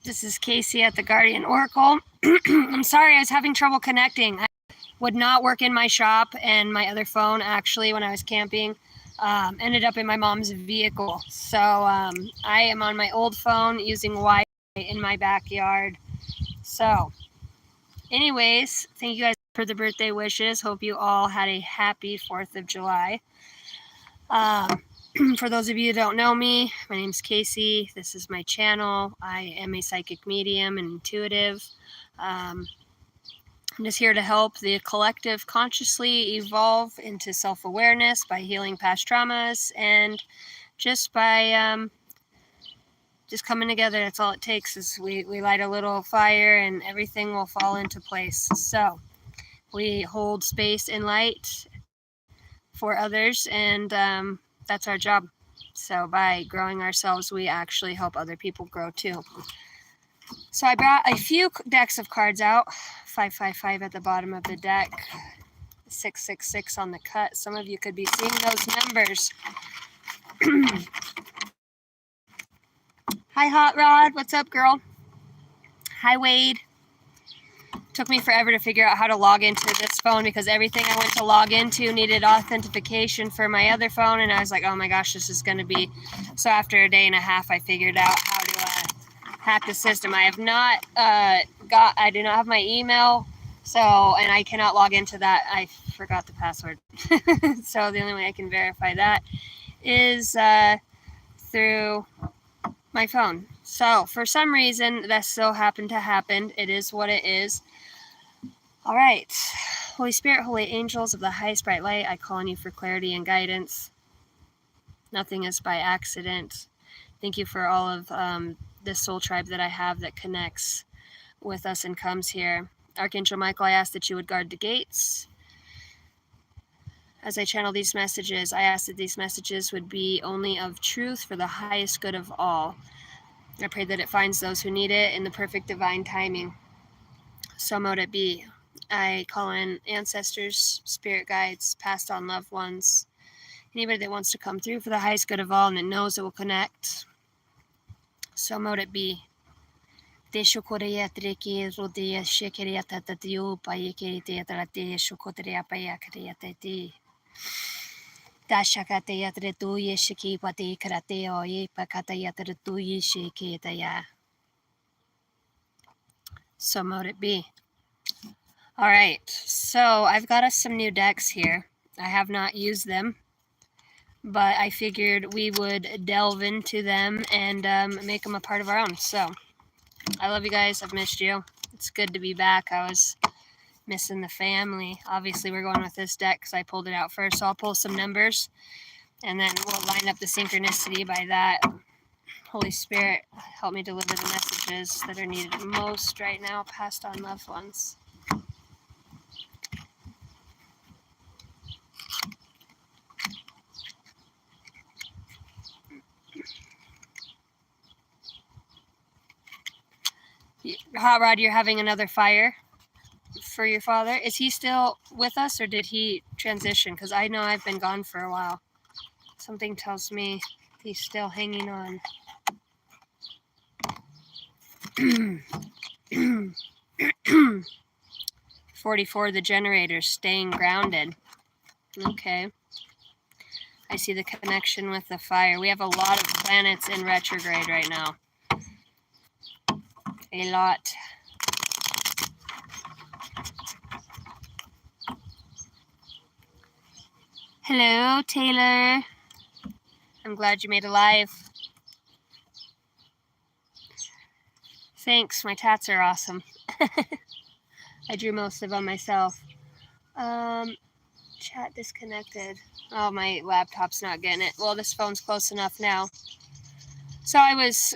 This is Casey at the Guardian Oracle. I'm sorry, I was having trouble connecting. I would not work in my shop, and my other phone, actually, when I was camping, ended up in my mom's vehicle. So I am on my old phone using Wi-Fi in my backyard. So anyways, thank you guys for the birthday wishes. Hope you all had a happy 4th of July. For those of you who don't know me, my name's Casey. This is my channel. I am a psychic medium and intuitive. I'm just here to help the collective consciously evolve into self-awareness by healing past traumas and just by just coming together. That's all it takes is we light a little fire and everything will fall into place. So we hold space and light for others, and that's our job. So by growing ourselves, we actually help other people grow too. So I brought a few decks of cards out. 555 at the bottom of the deck, 666 on the cut. Some of you could be seeing those numbers. Hi, Hot Rod. What's up, girl? Hi, Wade. Took me forever to figure out how to log into this phone because everything I went to log into needed authentication for my other phone, and I was like, oh my gosh, this is going to be... So after a day and a half, I figured out how to hack the system. I have not I do not have my email, and I cannot log into that. I forgot the password. So the only way I can verify that is through my phone. So for some reason, that still happened to happen. It is what it is. All right. Holy Spirit, holy angels of the highest bright light, I call on you for clarity and guidance. Nothing is by accident. Thank you for all of this soul tribe that I have that connects with us and comes here. Archangel Michael, I ask that you would guard the gates. As I channel these messages, I ask that these messages would be only of truth for the highest good of all. I pray that it finds those who need it in the perfect divine timing. So mote it be. I call in ancestors, spirit guides, passed on loved ones, anybody that wants to come through for the highest good of all and that knows it will connect. So mote it be. So mote it be. All right, so I've got us some new decks here. I have not used them, but I figured we would delve into them and make them a part of our own. So I love you guys. I've missed you. It's good to be back. I was missing the family. Obviously, we're going with this deck because I pulled it out first. So I'll pull some numbers, and then we'll line up the synchronicity by that. Holy Spirit, help me deliver the messages that are needed most right now, passed on loved ones. Hot Rod, you're having another fire for your father. Is he still with us or did he transition? Because I know I've been gone for a while. Something tells me he's still hanging on. 44, the generator, staying grounded. Okay. I see the connection with the fire. We have a lot of planets in retrograde right now. A lot. Hello, Taylor. I'm glad you made it live. Thanks, my tats are awesome. I drew most of them myself. Chat disconnected. Oh, my laptop's not getting it. Well, this phone's close enough now. So I was,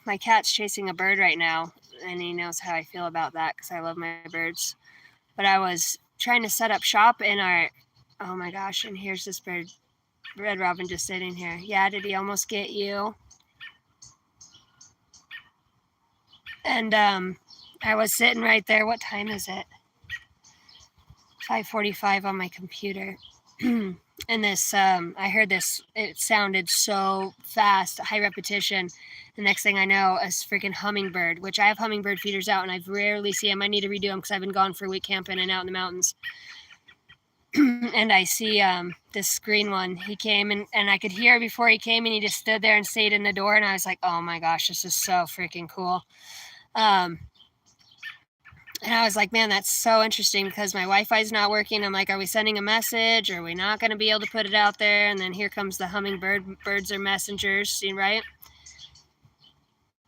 my cat's chasing a bird right now, and he knows how I feel about that because I love my birds. But I was trying to set up shop in our, oh my gosh, and here's this bird, red robin, just sitting here. Yeah, did he almost get you? And I was sitting right there. What time is it? 5:45 on my computer. And this, I heard this, it sounded so fast, high repetition. The next thing I know, a freaking hummingbird, which I have hummingbird feeders out and I rarely see them. I need to redo them because I've been gone for a week camping and out in the mountains. And I see this green one. He came and I could hear before he came, and he just stood there and stayed in the door. And I was like, oh my gosh, this is so freaking cool. And I was like, man, that's so interesting because my Wi-Fi is not working. I'm like, are we sending a message? Are we not going to be able to put it out there? And then here comes the hummingbird. Birds are messengers, see, right?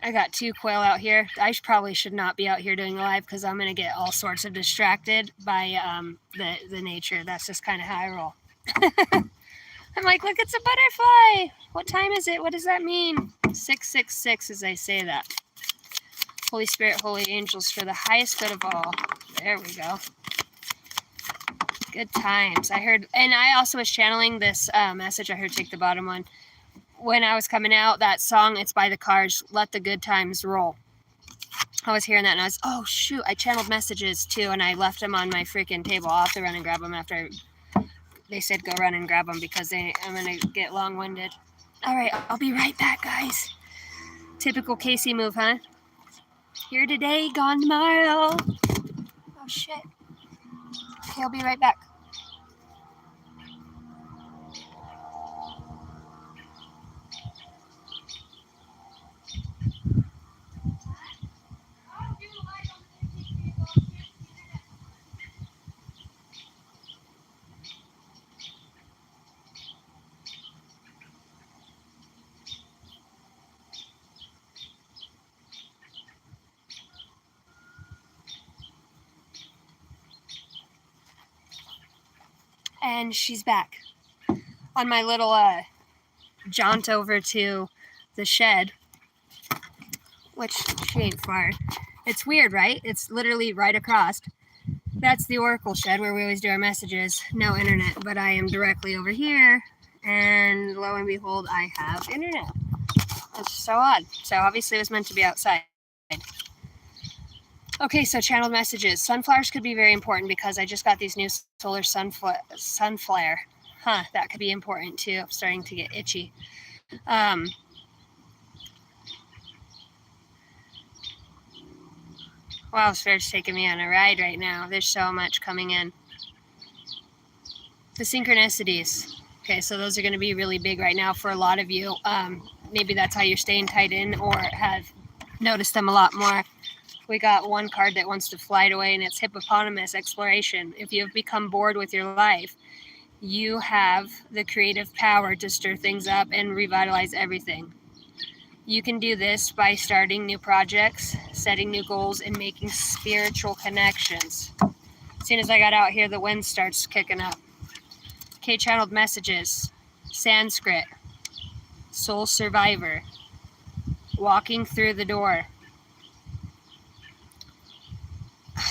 I got 2 quail out here. I probably should not be out here doing live because I'm going to get all sorts of distracted by the nature. That's just kind of how I roll. I'm like, look, it's a butterfly. What time is it? What does that mean? 666 as I say that. Holy Spirit, holy angels, for the highest good of all. There we go. Good times. I heard, and I also was channeling this message. I heard, take the bottom one. When I was coming out, that song, it's by the Cars, Let the Good Times Roll. I was hearing that and I was, oh shoot, I channeled messages too, and I left them on my freaking table. I'll have to run and grab them after they said go run and grab them because I'm going to get long-winded. All right, I'll be right back, guys. Typical Casey move, huh? Here today, gone tomorrow. Oh shit. Okay, I'll be right back. And she's back. On my little jaunt over to the shed, which she ain't far. It's weird, right? It's literally right across. That's the Oracle shed where we always do our messages. No internet, but I am directly over here, and lo and behold, I have internet. It's so odd. So obviously it was meant to be outside. Okay, so channeled messages. Sunflowers could be very important because I just got these new solar sunflare. Huh, that could be important too. I'm starting to get itchy. Wow, Spirit's taking me on a ride right now. There's so much coming in. The synchronicities. Okay, so those are going to be really big right now for a lot of you. Maybe that's how you're staying tied in or have noticed them a lot more. We got one card that wants to fly away, and it's hippopotamus exploration. If you've become bored with your life, you have the creative power to stir things up and revitalize everything. You can do this by starting new projects, setting new goals, and making spiritual connections. As soon as I got out here, the wind starts kicking up. Okay, channeled messages. Sanskrit. Soul survivor. Walking through the door.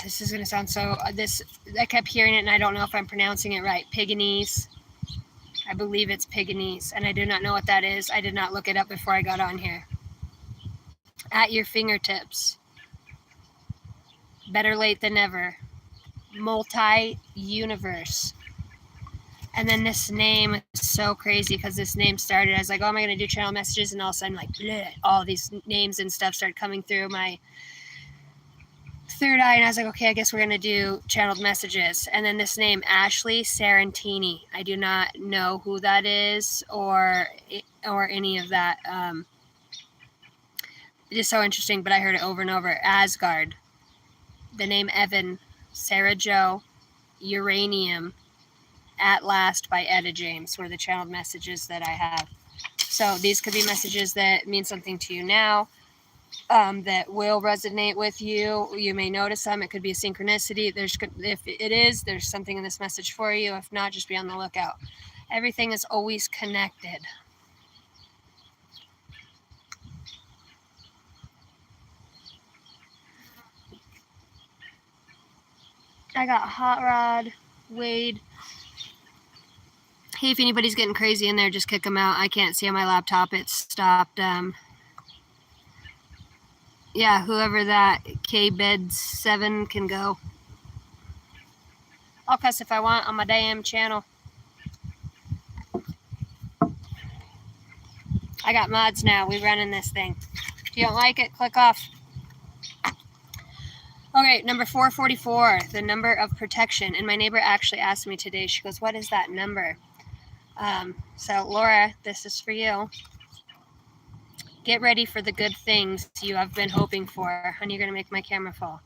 This is going to sound so... I kept hearing it, and I don't know if I'm pronouncing it right. Piganese. I believe it's Piganese, and I do not know what that is. I did not look it up before I got on here. At your fingertips. Better late than never. Multi-universe. And then this name is so crazy because this name started. I was like, oh, am I going to do channel messages? And all of a sudden, like, bleh, all these names and stuff started coming through my third eye. And I was like, okay, I guess we're going to do channeled messages. And then this name, Ashley Sarantini. I do not know who that is or any of that. It is so interesting, but I heard it over and over. Asgard. The name Evan. Sarah Jo. Uranium. At Last by Etta James were the channeled messages that I have. So these could be messages that mean something to you now, that will resonate with you. You may notice them. It could be a synchronicity. If it is, there's something in this message for you. If not, just be on the lookout. Everything is always connected. I got Hot Rod, Wade. Hey, if anybody's getting crazy in there, just kick them out. I can't see on my laptop. It's stopped. Yeah, whoever that K-Bed7 can go. I'll cuss if I want on my damn channel. I got mods now. We're running this thing. If you don't like it, click off. Okay, number 444, the number of protection. And my neighbor actually asked me today, she goes, what is that number? So Laura, this is for you. Get ready for the good things you have been hoping for. Honey, you're going to make my camera fall.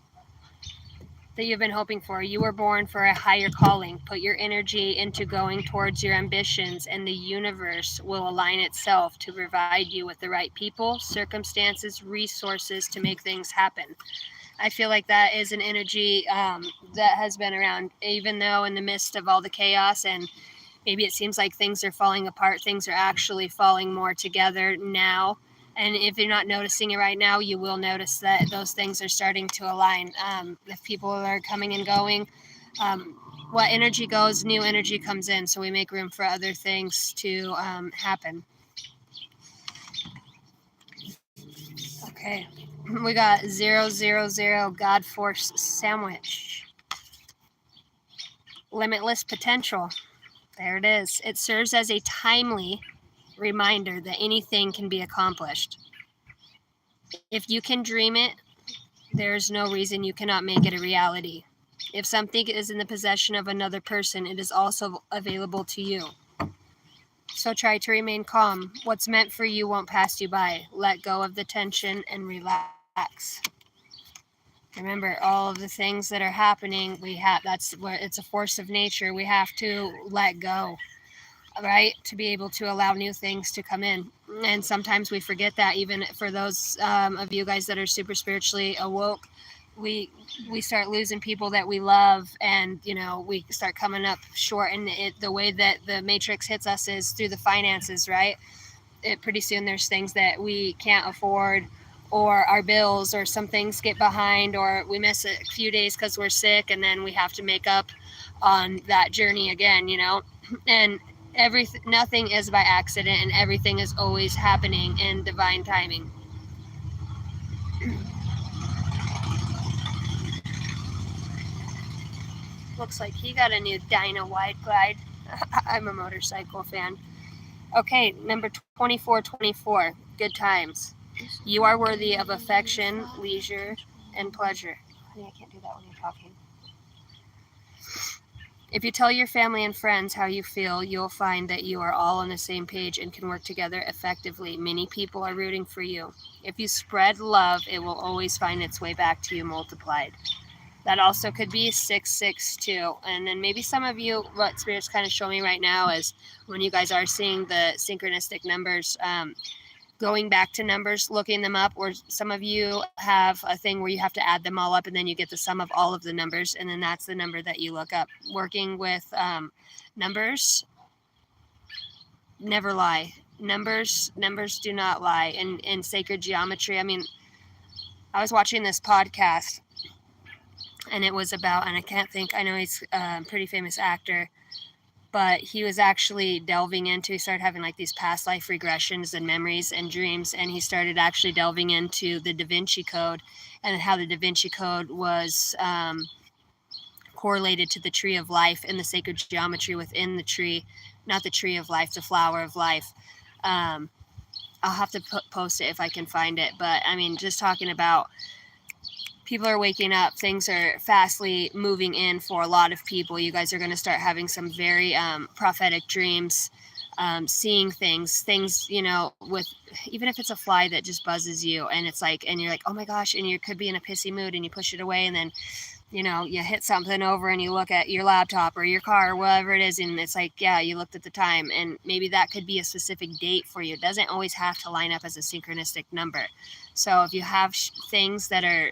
That you've been hoping for. You were born for a higher calling. Put your energy into going towards your ambitions, and the universe will align itself to provide you with the right people, circumstances, resources to make things happen. I feel like that is an energy that has been around, even though in the midst of all the chaos and maybe it seems like things are falling apart, things are actually falling more together now. And if you're not noticing it right now, you will notice that those things are starting to align. If people are coming and going, what energy goes, new energy comes in. So we make room for other things to happen. Okay, we got 000 God Force Sandwich. Limitless potential. There it is. It serves as a timely reminder that anything can be accomplished. If you can dream it, there's no reason you cannot make it a reality. If something is in the possession of another person, it is also available to you. So try to remain calm. What's meant for you won't pass you by. Let go of the tension and relax. Remember, all of the things that are happening, that's where it's a force of nature. We have to let go, right, to be able to allow new things to come in. And sometimes we forget that. Even for those of you guys that are super spiritually awoke, we start losing people that we love, and we start coming up short. And the way that the matrix hits us is through the finances, right? Pretty soon there's things that we can't afford, or our bills, or some things get behind, or we miss a few days because we're sick, and then we have to make up on that journey again, and nothing is by accident, and everything is always happening in divine timing. Looks like he got a new Dyna Wide Glide. I'm a motorcycle fan. Okay, number 2424, good times. You are worthy of affection, leisure, and pleasure. Honey, I can't do that when you're talking. If you tell your family and friends how you feel, you'll find that you are all on the same page and can work together effectively. Many people are rooting for you. If you spread love, it will always find its way back to you multiplied. That also could be 662. And then maybe some of you, what Spirit's kind of showing me right now is when you guys are seeing the synchronistic numbers, going back to numbers, looking them up, or some of you have a thing where you have to add them all up and then you get the sum of all of the numbers, and then that's the number that you look up. Working with numbers never lie. Numbers do not lie. In sacred geometry, I was watching this podcast, and it was about, and I know he's a pretty famous actor, but he was actually delving into, he started having like these past life regressions and memories and dreams, and he started actually delving into the Da Vinci Code and how the Da Vinci Code was correlated to the tree of life and the sacred geometry within the tree, not the tree of life, the flower of life. I'll have to post it if I can find it, but just talking about people are waking up, things are fastly moving in for a lot of people. You guys are going to start having some very prophetic dreams, seeing things, with, even if it's a fly that just buzzes you, and it's like, and you're like, oh my gosh, and you could be in a pissy mood and you push it away, and then you hit something over and you look at your laptop or your car or whatever it is, and it's like, yeah, you looked at the time, and maybe that could be a specific date for you. It doesn't always have to line up as a synchronistic number. So if you have things that are,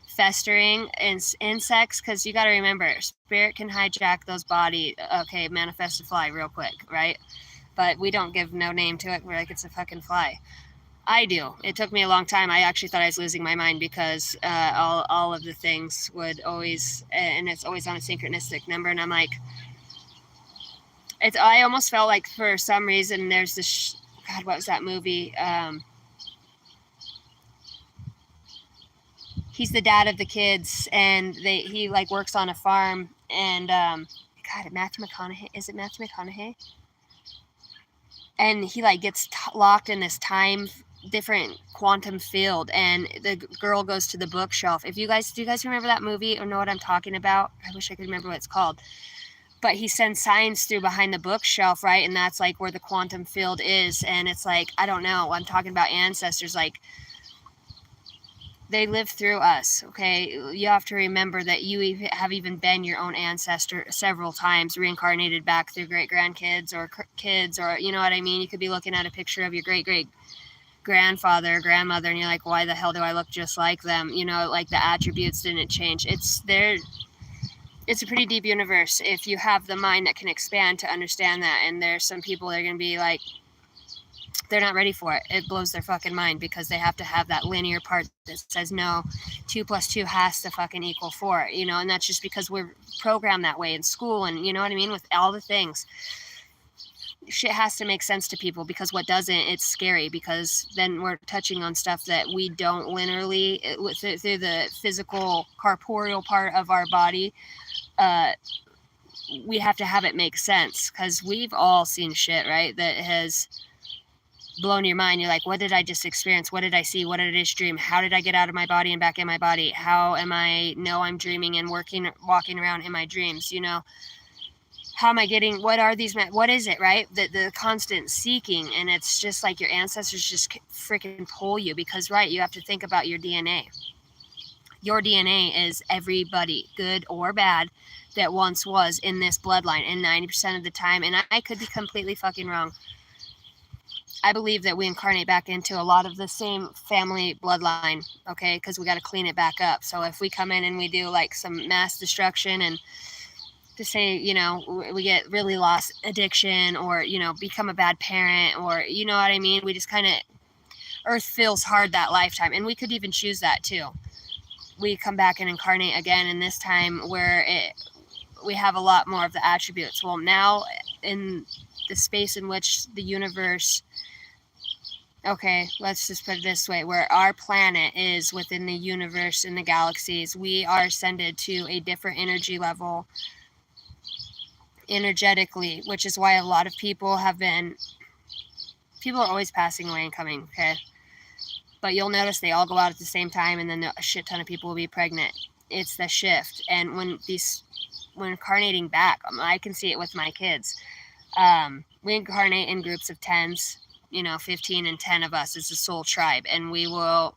festering and insects, because you got to remember, spirit can hijack those body. Okay, manifest a fly real quick, right? But we don't give no name to it. We're like, it's a fucking fly. I do. It took me a long time. I actually thought I was losing my mind because all of the things would always, and it's always on a synchronistic number. And I'm like, I almost felt like for some reason there's this, God, what was that movie? He's the dad of the kids, and he like works on a farm, and God, Matthew McConaughey. Is it Matthew McConaughey? And he like gets locked in this time different quantum field, and the girl goes to the bookshelf. Do you guys remember that movie or know what I'm talking about? I wish I could remember what it's called. But he sends signs through behind the bookshelf, right? And that's like where the quantum field is. And it's like, I don't know, I'm talking about ancestors, like they live through us. Okay, you have to remember that you have even been your own ancestor several times, reincarnated back through great grandkids or kids, or you know what I mean. You could be looking at a picture of your great grandfather or grandmother, and you're like, why the hell do I look just like them? You know, like the attributes didn't change. It's a pretty deep universe if you have the mind that can expand to understand that. And there's some people that are going to be like, they're not ready for it. It blows their fucking mind because they have to have that linear part that says no, 2 + 2 has to fucking equal 4, you know. And that's just because we're programmed that way in school, and you know what I mean, with all the things. Shit has to make sense to people, because what doesn't, it's scary, because then we're touching on stuff that we don't linearly through the physical corporeal part of our body. We have to have it make sense, because we've all seen shit, right, that has blown your mind. You're like, what did I just experience? What did I see? What did I just dream? How did I get out of my body and back in my body? How am I I'm dreaming and walking around in my dreams, you know? How am I getting, what are these, what is it, right? The constant seeking. And it's just like your ancestors just freaking pull you, because, right, you have to think about your DNA. Your DNA is everybody, good or bad, that once was in this bloodline. And 90% of the time, and I could be completely fucking wrong, I believe that we incarnate back into a lot of the same family bloodline, okay? Because we got to clean it back up. So if we come in and we do like some mass destruction, and to say, you know, we get really lost addiction, or, you know, become a bad parent, or, you know what I mean? We just kind of, earth feels hard that lifetime. And we could even choose that too. We come back and incarnate again, and this time where we have a lot more of the attributes. Well, now in the space in which the universe, okay, let's just put it this way, where our planet is within the universe and the galaxies, we are ascended to a different energy level energetically, which is why a lot of people are always passing away and coming, okay? But you'll notice they all go out at the same time, and then a shit ton of people will be pregnant. It's the shift. And when incarnating back, I can see it with my kids. We incarnate in groups of 10s, you know, 15 and 10 of us is a soul tribe. And we will,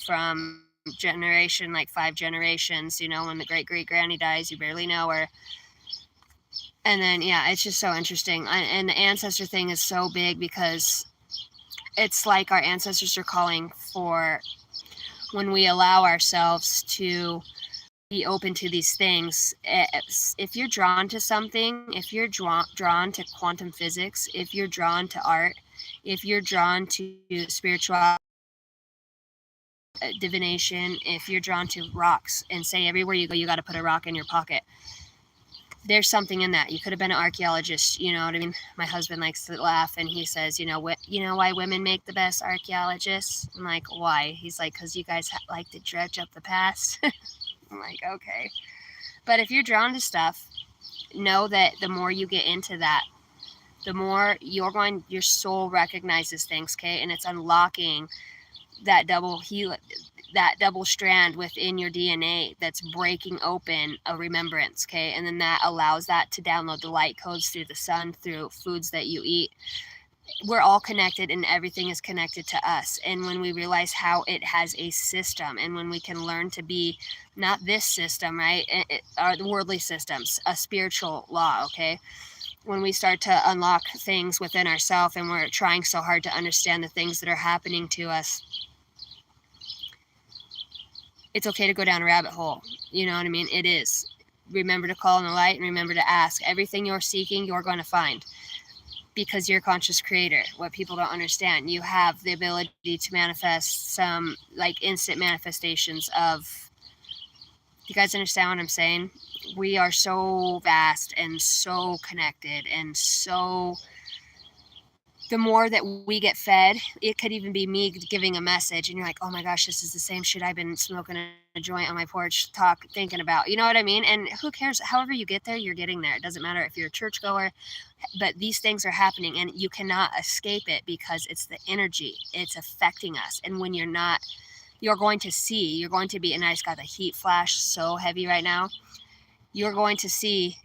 from generation, like 5 generations, you know, when the great granny dies, you barely know her. And then, yeah, it's just so interesting. And the ancestor thing is so big, because it's like our ancestors are calling for, when we allow ourselves to be open to these things. If you're drawn to something, if you're drawn to quantum physics, if you're drawn to art, if you're drawn to spiritual divination, if you're drawn to rocks, and say everywhere you go, you got to put a rock in your pocket. There's something in that. You could have been an archaeologist, you know what I mean? My husband likes to laugh, and he says, you know why women make the best archaeologists? I'm like, why? He's like, because you guys like to dredge up the past. I'm like, okay. But if you're drawn to stuff, know that the more you get into that, the more your soul recognizes things, okay? And it's unlocking that double strand within your DNA that's breaking open a remembrance, okay? And then that allows that to download the light codes through the sun, through foods that you eat. We're all connected, and everything is connected to us. And when we realize how it has a system, and when we can learn to be not this system, right, or the worldly systems, a spiritual law, okay? When we start to unlock things within ourselves, and we're trying so hard to understand the things that are happening to us, it's okay to go down a rabbit hole. You know what I mean? It is. Remember to call on the light, and remember to ask. Everything you're seeking, you're going to find, because you're a conscious creator. What people don't understand, you have the ability to manifest some like instant manifestations of, you guys understand what I'm saying? We are so vast and so connected and so the more that we get fed, it could even be me giving a message and you're like, oh my gosh, this is the same shit I've been smoking a joint on my porch, thinking about, you know what I mean? And who cares? However you get there, you're getting there. It doesn't matter if you're a churchgoer, but these things are happening and you cannot escape it because it's the energy. It's affecting us. And when you're not, you're going to be, and I just got the heat flash so heavy right now. You're going to see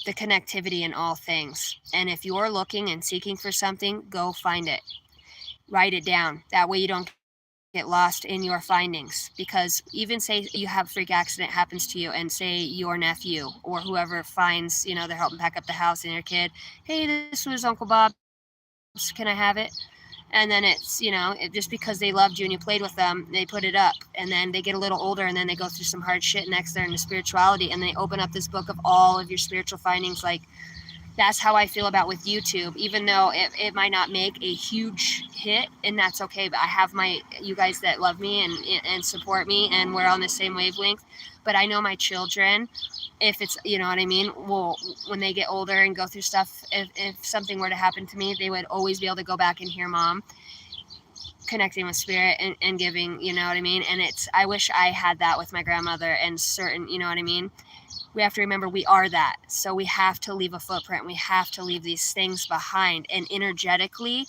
the connectivity in all things. And if you're looking and seeking for something, go find it. Write it down. That way you don't get lost in your findings. Because even say you have a freak accident happens to you and say your nephew or whoever finds, they're helping pack up the house and your kid, hey, this was Uncle Bob's, can I have it? And then it's, just because they loved you and you played with them, they put it up. And then they get a little older and then they go through some hard shit next there in the spirituality. And they open up this book of all of your spiritual findings. Like, that's how I feel about with YouTube, even though it might not make a huge hit, and that's okay. But I have you guys that love me and support me, and we're on the same wavelength. But I know my children, if it's, you know what I mean, well, when they get older and go through stuff, if something were to happen to me, they would always be able to go back and hear Mom connecting with spirit and giving, you know what I mean? And I wish I had that with my grandmother and certain, you know what I mean? We have to remember we are that. So we have to leave a footprint. We have to leave these things behind, and energetically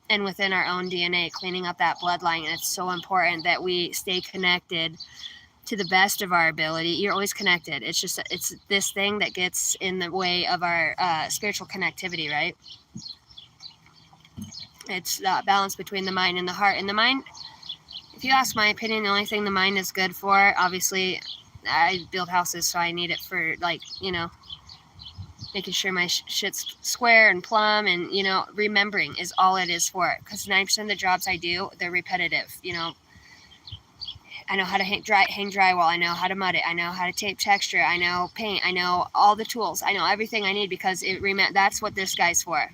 and within our own DNA, cleaning up that bloodline. And it's so important that we stay connected to the best of our ability. You're always connected. It's just, it's this thing that gets in the way of our spiritual connectivity, right? It's that balance between the mind and the heart. And the mind, if you ask my opinion, the only thing the mind is good for, obviously, I build houses, so I need it for, making sure my shit's square and plumb, and, remembering is all it is for it. Because 90% of the jobs I do, they're repetitive. I know how to hang drywall. I know how to mud it. I know how to tape texture. I know paint. I know all the tools. I know everything I need because that's what this guy's for.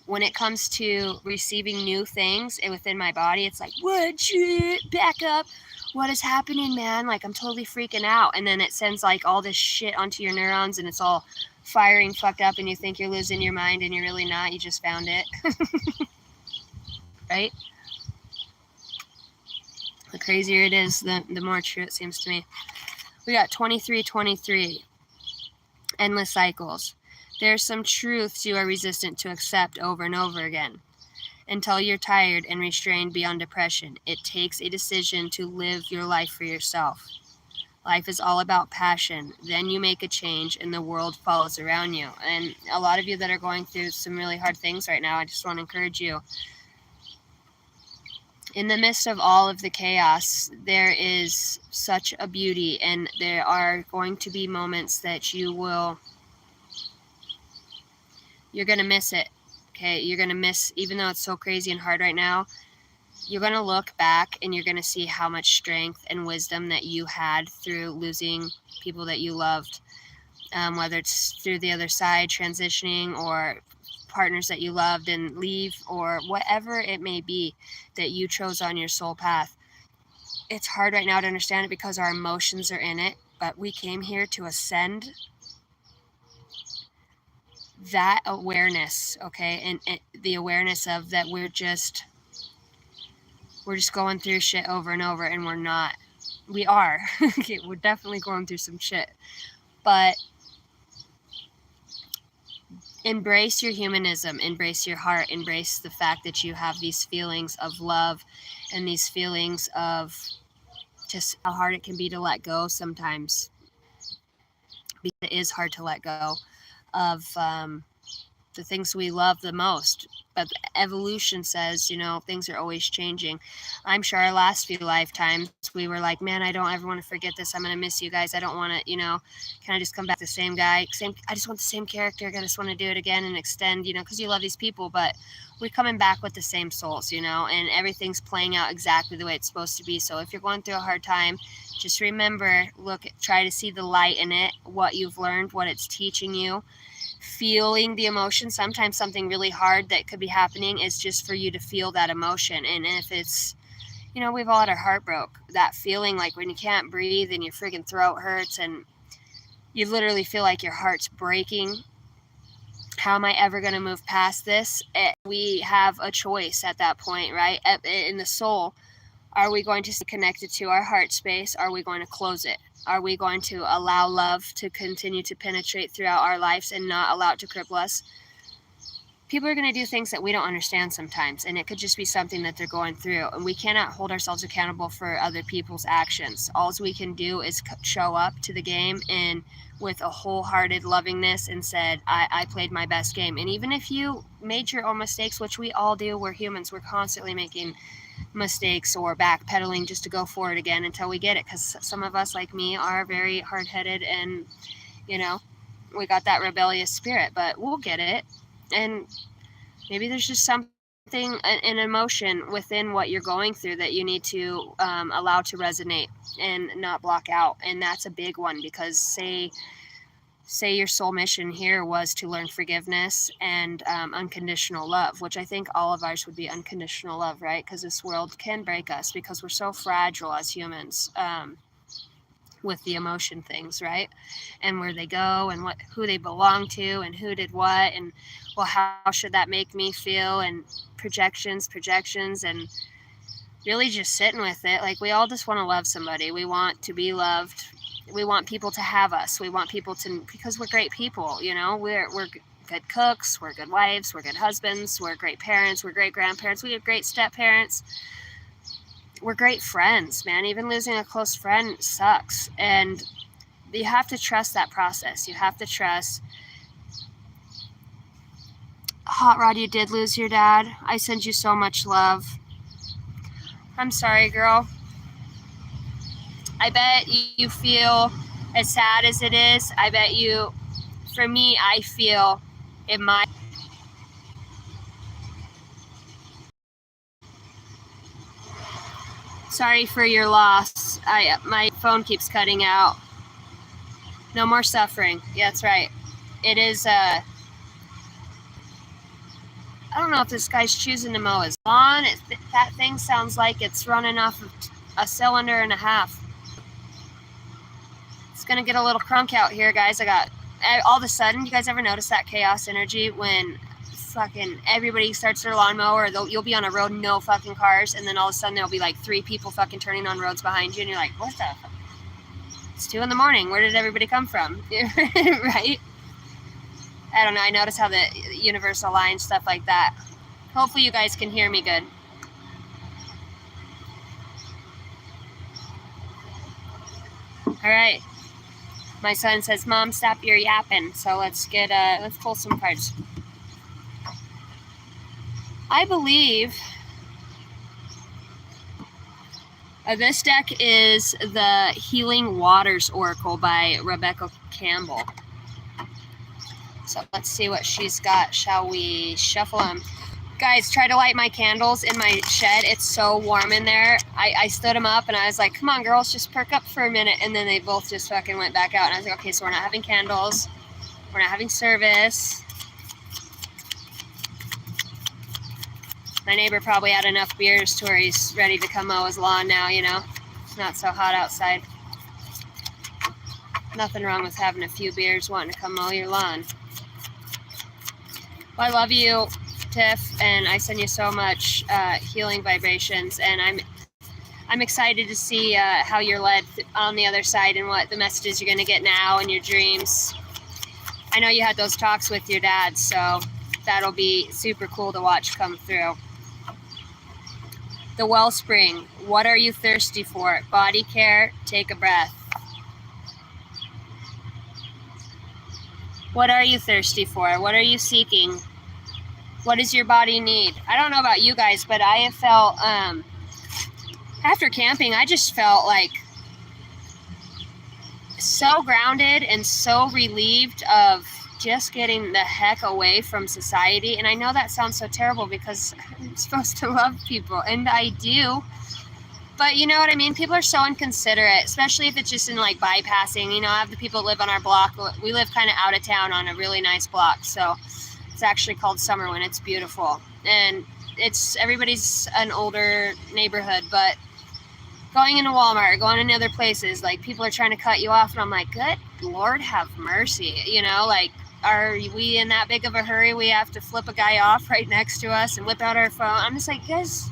When it comes to receiving new things within my body, it's like, what shit? Back up. What is happening, man? Like, I'm totally freaking out. And then it sends all this shit onto your neurons and it's all firing fucked up and you think you're losing your mind and you're really not. You just found it. Right? The crazier it is, the more true it seems to me. We got 2323. Endless cycles. There's some truths you are resistant to accept over and over again. Until you're tired and restrained beyond depression, it takes a decision to live your life for yourself. Life is all about passion. Then you make a change and the world follows around you. And a lot of you that are going through some really hard things right now, I just want to encourage you. In the midst of all of the chaos, there is such a beauty, and there are going to be moments that you're going to miss it. Okay, you're going to miss, even though it's so crazy and hard right now, you're going to look back and you're going to see how much strength and wisdom that you had through losing people that you loved, whether it's through the other side, transitioning, or partners that you loved and leave, or whatever it may be that you chose on your soul path. It's hard right now to understand it because our emotions are in it, but we came here to ascend that awareness, okay? And the awareness of that we're just going through shit over and over, and we're not. We are. Okay, we're definitely going through some shit. But embrace your humanism, embrace your heart, embrace the fact that you have these feelings of love and these feelings of just how hard it can be to let go sometimes. Because it is hard to let go of the things we love the most. But evolution says, things are always changing. I'm sure our last few lifetimes, we were like, man, I don't ever want to forget this. I'm going to miss you guys. I don't want to, can I just come back the same guy? I just want the same character. I just want to do it again and extend, because you love these people. But we're coming back with the same souls, and everything's playing out exactly the way it's supposed to be. So if you're going through a hard time, just remember, try to see the light in it, what you've learned, what it's teaching you. Feeling the emotion. Sometimes something really hard that could be happening is just for you to feel that emotion. And if it's, we've all had our heart broke. That feeling like when you can't breathe and your freaking throat hurts and you literally feel like your heart's breaking. how am I ever going to move past this? We have a choice at that point, right? In the soul, are we going to stay connected to our heart space? Are we going to close it? Are we going to allow love to continue to penetrate throughout our lives and not allow it to cripple us? People are going to do things that we don't understand sometimes, and it could just be something that they're going through, and we cannot hold ourselves accountable for other people's actions. All we can do is show up to the game and with a wholehearted lovingness and said, I played my best game. And even if you made your own mistakes, which we all do, we're humans, we're constantly making mistakes or backpedaling just to go forward again until we get it, because some of us, like me, are very hard-headed and, you know, we got that rebellious spirit, but we'll get it. And maybe there's just something, an emotion within what you're going through that you need to allow to resonate and not block out. And that's a big one, because say your soul mission here was to learn forgiveness and unconditional love, which I think all of ours would be unconditional love, right? Because this world can break us because we're so fragile as humans. With the emotion things, right? And where they go and who they belong to and who did what, and well, how should that make me feel, and projections, and really just sitting with it. Like, we all just want to love somebody. We want to be loved. We want people to have us. We want people to, because we're great people, you know, we're good cooks, we're good wives, we're good husbands, we're great parents, we're great grandparents, we have great step parents. We're great friends, man. Even losing a close friend sucks. And you have to trust that process. You have to trust. Hot Rod, you did lose your dad. I send you so much love. I'm sorry, girl. I bet you feel as sad as it is. I bet you, for me, I feel in my... Sorry for your loss. My phone keeps cutting out. No more suffering. Yeah, that's right. It is, I don't know if this guy's choosing to mow his lawn. That thing sounds like it's running off of a cylinder and a half. It's going to get a little crunk out here, guys. All of a sudden, you guys ever notice that chaos energy when fucking everybody starts their lawnmower? You'll be on a road, no fucking cars, and then all of a sudden there'll be like 3 people fucking turning on roads behind you, and you're like, what the fuck? It's 2 a.m. Where did everybody come from? Right? I don't know. I notice how the universe aligns, stuff like that. Hopefully you guys can hear me good. All right. My son says, Mom, stop your yapping. So let's pull some cards. I believe this deck is the Healing Waters Oracle by Rebecca Campbell. So let's see what she's got. Shall we shuffle them? Guys, try to light my candles in my shed. It's so warm in there. I stood them up and I was like, come on, girls, just perk up for a minute. And then they both just fucking went back out. And I was like, okay, so we're not having candles. We're not having service. My neighbor probably had enough beers to where he's ready to come mow his lawn now, you know. It's not so hot outside. Nothing wrong with having a few beers wanting to come mow your lawn. Well, I love you, Tiff, and I send you so much healing vibrations, and I'm excited to see how you're led on the other side and what the messages you're going to get now in your dreams. I know you had those talks with your dad, so that'll be super cool to watch come through. The Wellspring. What are you thirsty for? Body care. Take a breath. What are you thirsty for? What are you seeking? What does your body need? I don't know about you guys, but I have felt, after camping, I just felt like so grounded and so relieved of just getting the heck away from society. And I know that sounds so terrible because I'm supposed to love people, and I do. But you know what I mean? People are so inconsiderate, especially if it's just in like bypassing. You know, I have the people that live on our block. We live kind of out of town on a really nice block. So it's actually called Summerwin. It's beautiful. And everybody's an older neighborhood, but going into Walmart, going into other places, like people are trying to cut you off. And I'm like, good Lord, have mercy. You know, like, are we in that big of a hurry? We have to flip a guy off right next to us and whip out our phone. I'm just like, guys,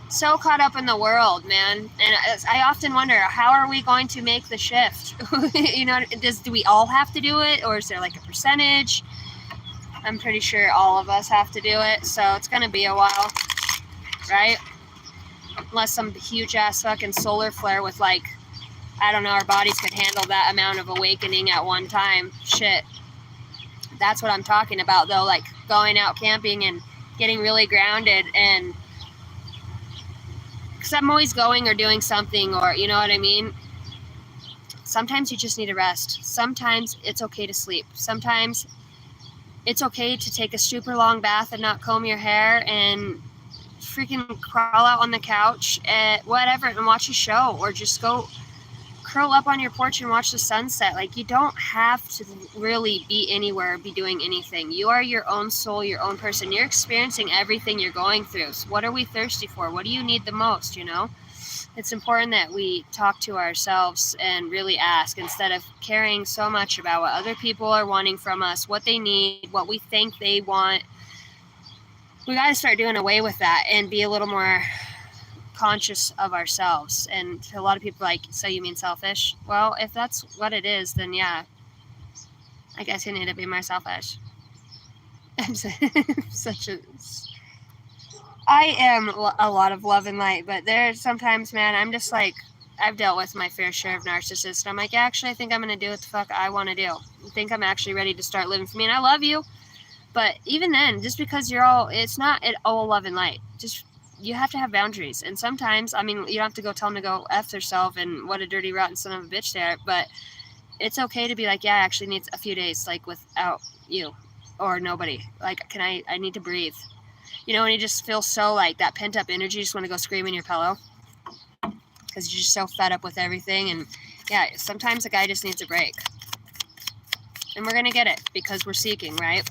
so caught up in the world, man. And I often wonder, how are we going to make the shift? You know, do we all have to do it, or is there like a percentage? I'm pretty sure all of us have to do it, so it's gonna be a while, right? Unless some huge ass fucking solar flare with like, I don't know, our bodies could handle that amount of awakening at one time. Shit. That's what I'm talking about, though, like going out camping and getting really grounded. And because I'm always going or doing something, or you know what I mean? Sometimes you just need a rest. Sometimes it's okay to sleep. Sometimes it's okay to take a super long bath and not comb your hair and freaking crawl out on the couch at whatever and watch a show, or just go curl up on your porch and watch the sunset. Like, you don't have to really be anywhere or be doing anything. You are your own soul, your own person. You're experiencing everything you're going through. So what are we thirsty for? What do you need the most, you know? It's important that we talk to ourselves and really ask, instead of caring so much about what other people are wanting from us, what they need, what we think they want. We got to start doing away with that and be a little more conscious of ourselves. And a lot of people like, so you mean selfish? Well, if that's what it is, then yeah, I guess you need to be more selfish. I'm such a... I am a lot of love and light, but there's sometimes, man, I'm just like, I've dealt with my fair share of narcissists. I'm like, actually, I think I'm going to do what the fuck I want to do. I think I'm actually ready to start living for me. And I love you. But even then, just because you're all, it's not all love and light. Just, you have to have boundaries. And sometimes, I mean, you don't have to go tell them to go F themselves and what a dirty, rotten son of a bitch they are. But it's okay to be like, yeah, I actually need a few days, like, without you or nobody. Like, I need to breathe. You know, when you just feel so, like, that pent-up energy, you just want to go scream in your pillow because you're just so fed up with everything. And, yeah, sometimes a guy just needs a break. And we're going to get it because we're seeking, right?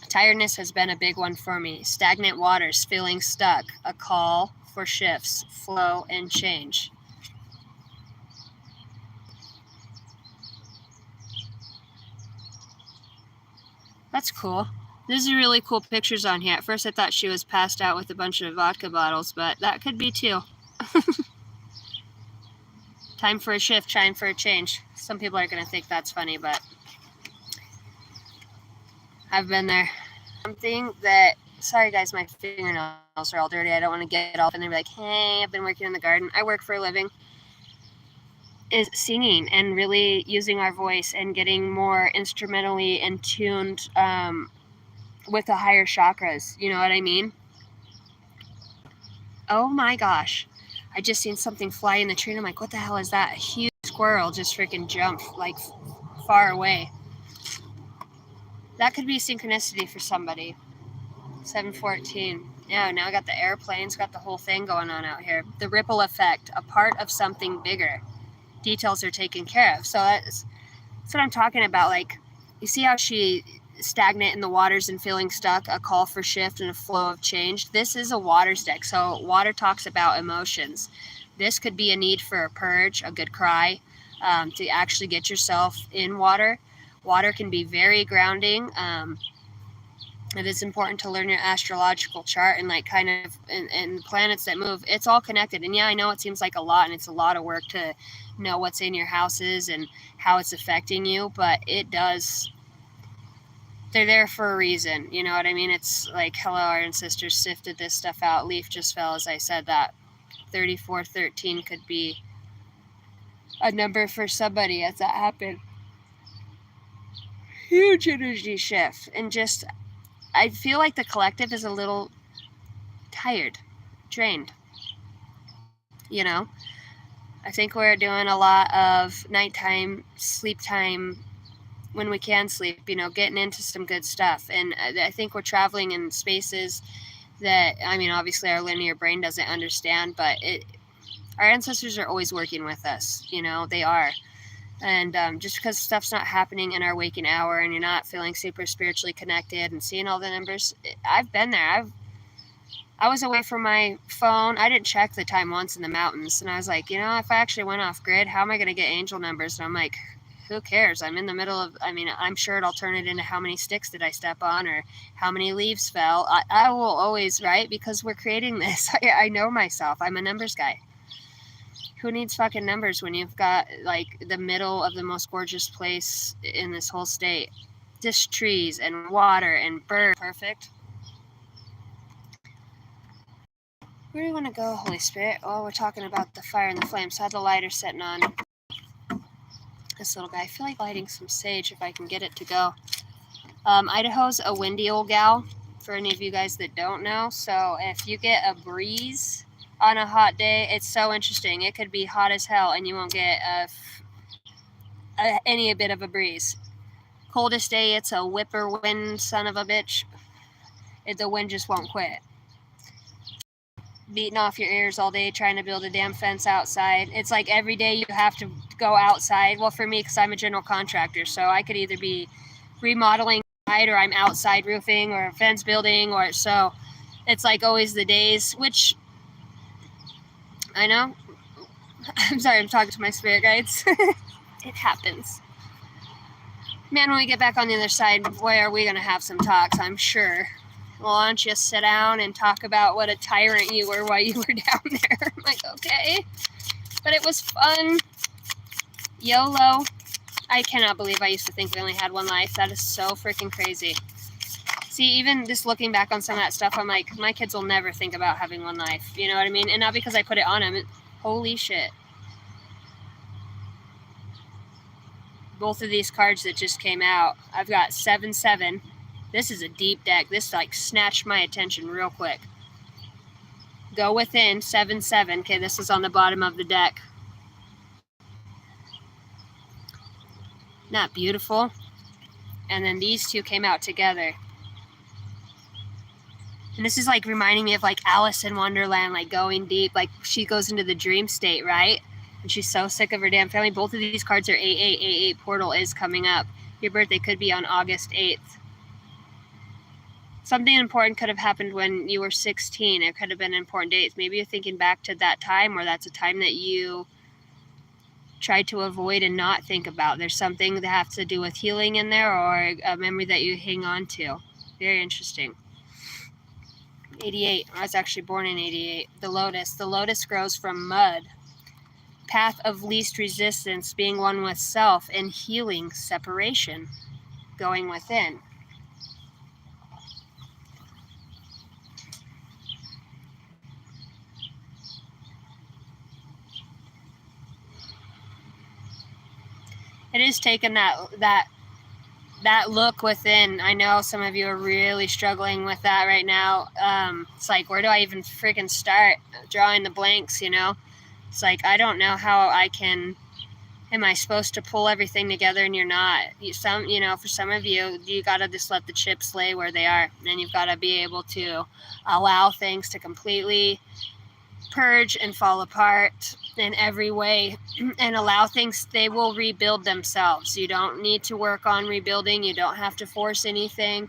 Tiredness has been a big one for me. Stagnant waters, feeling stuck. A call for shifts, flow, and change. That's cool. There's really cool pictures on here. At first I thought she was passed out with a bunch of vodka bottles, but that could be too. Time for a shift, time for a change. Some people are going to think that's funny, but I've been there. Something that, sorry guys, my fingernails are all dirty. I don't want to get all up and they're like, hey, I've been working in the garden. I work for a living. Is singing and really using our voice and getting more instrumentally in tuned with the higher chakras. You know what I mean? Oh my gosh. I just seen something fly in the tree and I'm like, what the hell is that? A huge squirrel just freaking jumped like far away. That could be synchronicity for somebody. 7:14. Yeah, now I got the airplanes, got the whole thing going on out here. The ripple effect, a part of something bigger. Details are taken care of. So that's what I'm talking about. Like, you see how she stagnant in the waters and feeling stuck, a call for shift and a flow of change. This is a water deck. So water talks about emotions. This could be a need for a purge, a good cry, to actually get yourself in water. Water can be very grounding. It is important to learn your astrological chart and like kind of and planets that move. It's all connected. And yeah, I know it seems like a lot and it's a lot of work to know what's in your houses and how it's affecting you, but it does. They're there for a reason. You know what I mean? It's like, hello, our ancestors sifted this stuff out. Leaf just fell as I said that. 3413 could be a number for somebody as that happened. Huge energy shift. And just, I feel like the collective is a little tired, drained. You know? I think we're doing a lot of nighttime, sleep time, when we can sleep, you know, getting into some good stuff. And I think we're traveling in spaces that, I mean, obviously our linear brain doesn't understand, but our ancestors are always working with us, you know, they are. And just because stuff's not happening in our waking hour and you're not feeling super spiritually connected and seeing all the numbers, I've been there. I was away from my phone. I didn't check the time once in the mountains. And I was like, you know, if I actually went off grid, how am I going to get angel numbers? And I'm like, who cares? I'm in the middle of, I'm sure it'll turn it into how many sticks did I step on or how many leaves fell. I will always, right? Because we're creating this. I know myself. I'm a numbers guy. Who needs fucking numbers when you've got like the middle of the most gorgeous place in this whole state? Just trees and water and birds. Perfect. Where do you want to go, Holy Spirit? Oh, we're talking about the fire and the flames. So I had the lighter sitting on this little guy. I feel like lighting some sage if I can get it to go. Idaho's a windy old gal, for any of you guys that don't know. So if you get a breeze on a hot day, it's so interesting. It could be hot as hell and you won't get any bit of a breeze. Coldest day, it's a whippoorwind son of a bitch. The wind just won't quit. Beating off your ears all day trying to build a damn fence outside. It's like every day you have to go outside. Well, for me, because I'm a general contractor, so I could either be remodeling or I'm outside roofing or fence building, or so it's like always the days, which I know. I'm sorry, I'm talking to my spirit guides. It happens. Man, when we get back on the other side, boy, are we going to have some talks, I'm sure. Well, why don't you sit down and talk about what a tyrant you were while you were down there? I'm like, okay. But it was fun. YOLO. I cannot believe I used to think we only had one life. That is so freaking crazy. See, even just looking back on some of that stuff, I'm like, my kids will never think about having one life. You know what I mean? And not because I put it on them. Holy shit. Both of these cards that just came out, I've got 7-7. This is a deep deck. This like snatched my attention real quick. Go within 7-7. Okay, this is on the bottom of the deck. Not beautiful. And then these two came out together. And this is like reminding me of like Alice in Wonderland, like going deep. Like she goes into the dream state, right? And she's so sick of her damn family. Both of these cards are 8888. Portal is coming up. Your birthday could be on August 8th. Something important could have happened when you were 16. It could have been important dates. Maybe you're thinking back to that time, or that's a time that you tried to avoid and not think about. There's something that has to do with healing in there, or a memory that you hang on to. Very interesting. 88. I was actually born in 88. The lotus. The lotus grows from mud. Path of least resistance, being one with self, and healing separation, going within. It is taking that look within. I know some of you are really struggling with that right now. It's like, where do I even freaking start drawing the blanks, you know? It's like, I don't know how am I supposed to pull everything together, and you're not. For some of you, you got to just let the chips lay where they are. And you've got to be able to allow things to completely purge and fall apart in every way, and allow things, they will rebuild themselves. You don't need to work on rebuilding. You don't have to force anything.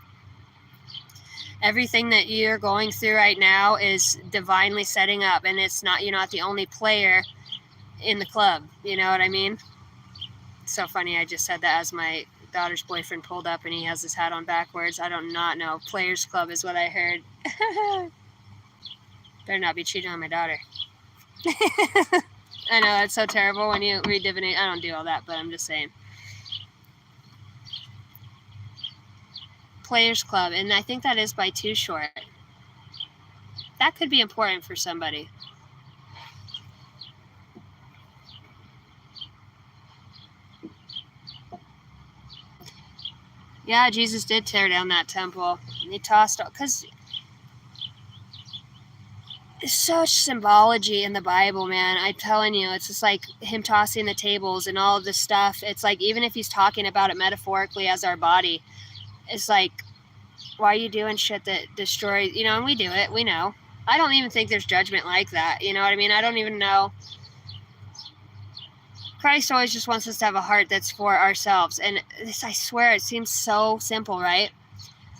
Everything that you're going through right now is divinely setting up, and you're not the only player in the club. You know what I mean? It's so funny. I just said that as my daughter's boyfriend pulled up and he has his hat on backwards. I don't not know. Players Club is what I heard. Better not be cheating on my daughter. I know, that's so terrible when you read divination. I don't do all that, but I'm just saying. Players Club, and I think that is by Too Short. That could be important for somebody. Yeah, Jesus did tear down that temple. He tossed, because there's such symbology in the Bible, man. I'm telling you, it's just like him tossing the tables and all of this stuff. It's like, even if he's talking about it metaphorically as our body, it's like, why are you doing shit that destroys, and we do it, we know. I don't even think there's judgment like that, you know what I mean? I don't even know. Christ always just wants us to have a heart that's for ourselves. And this, I swear, it seems so simple, right?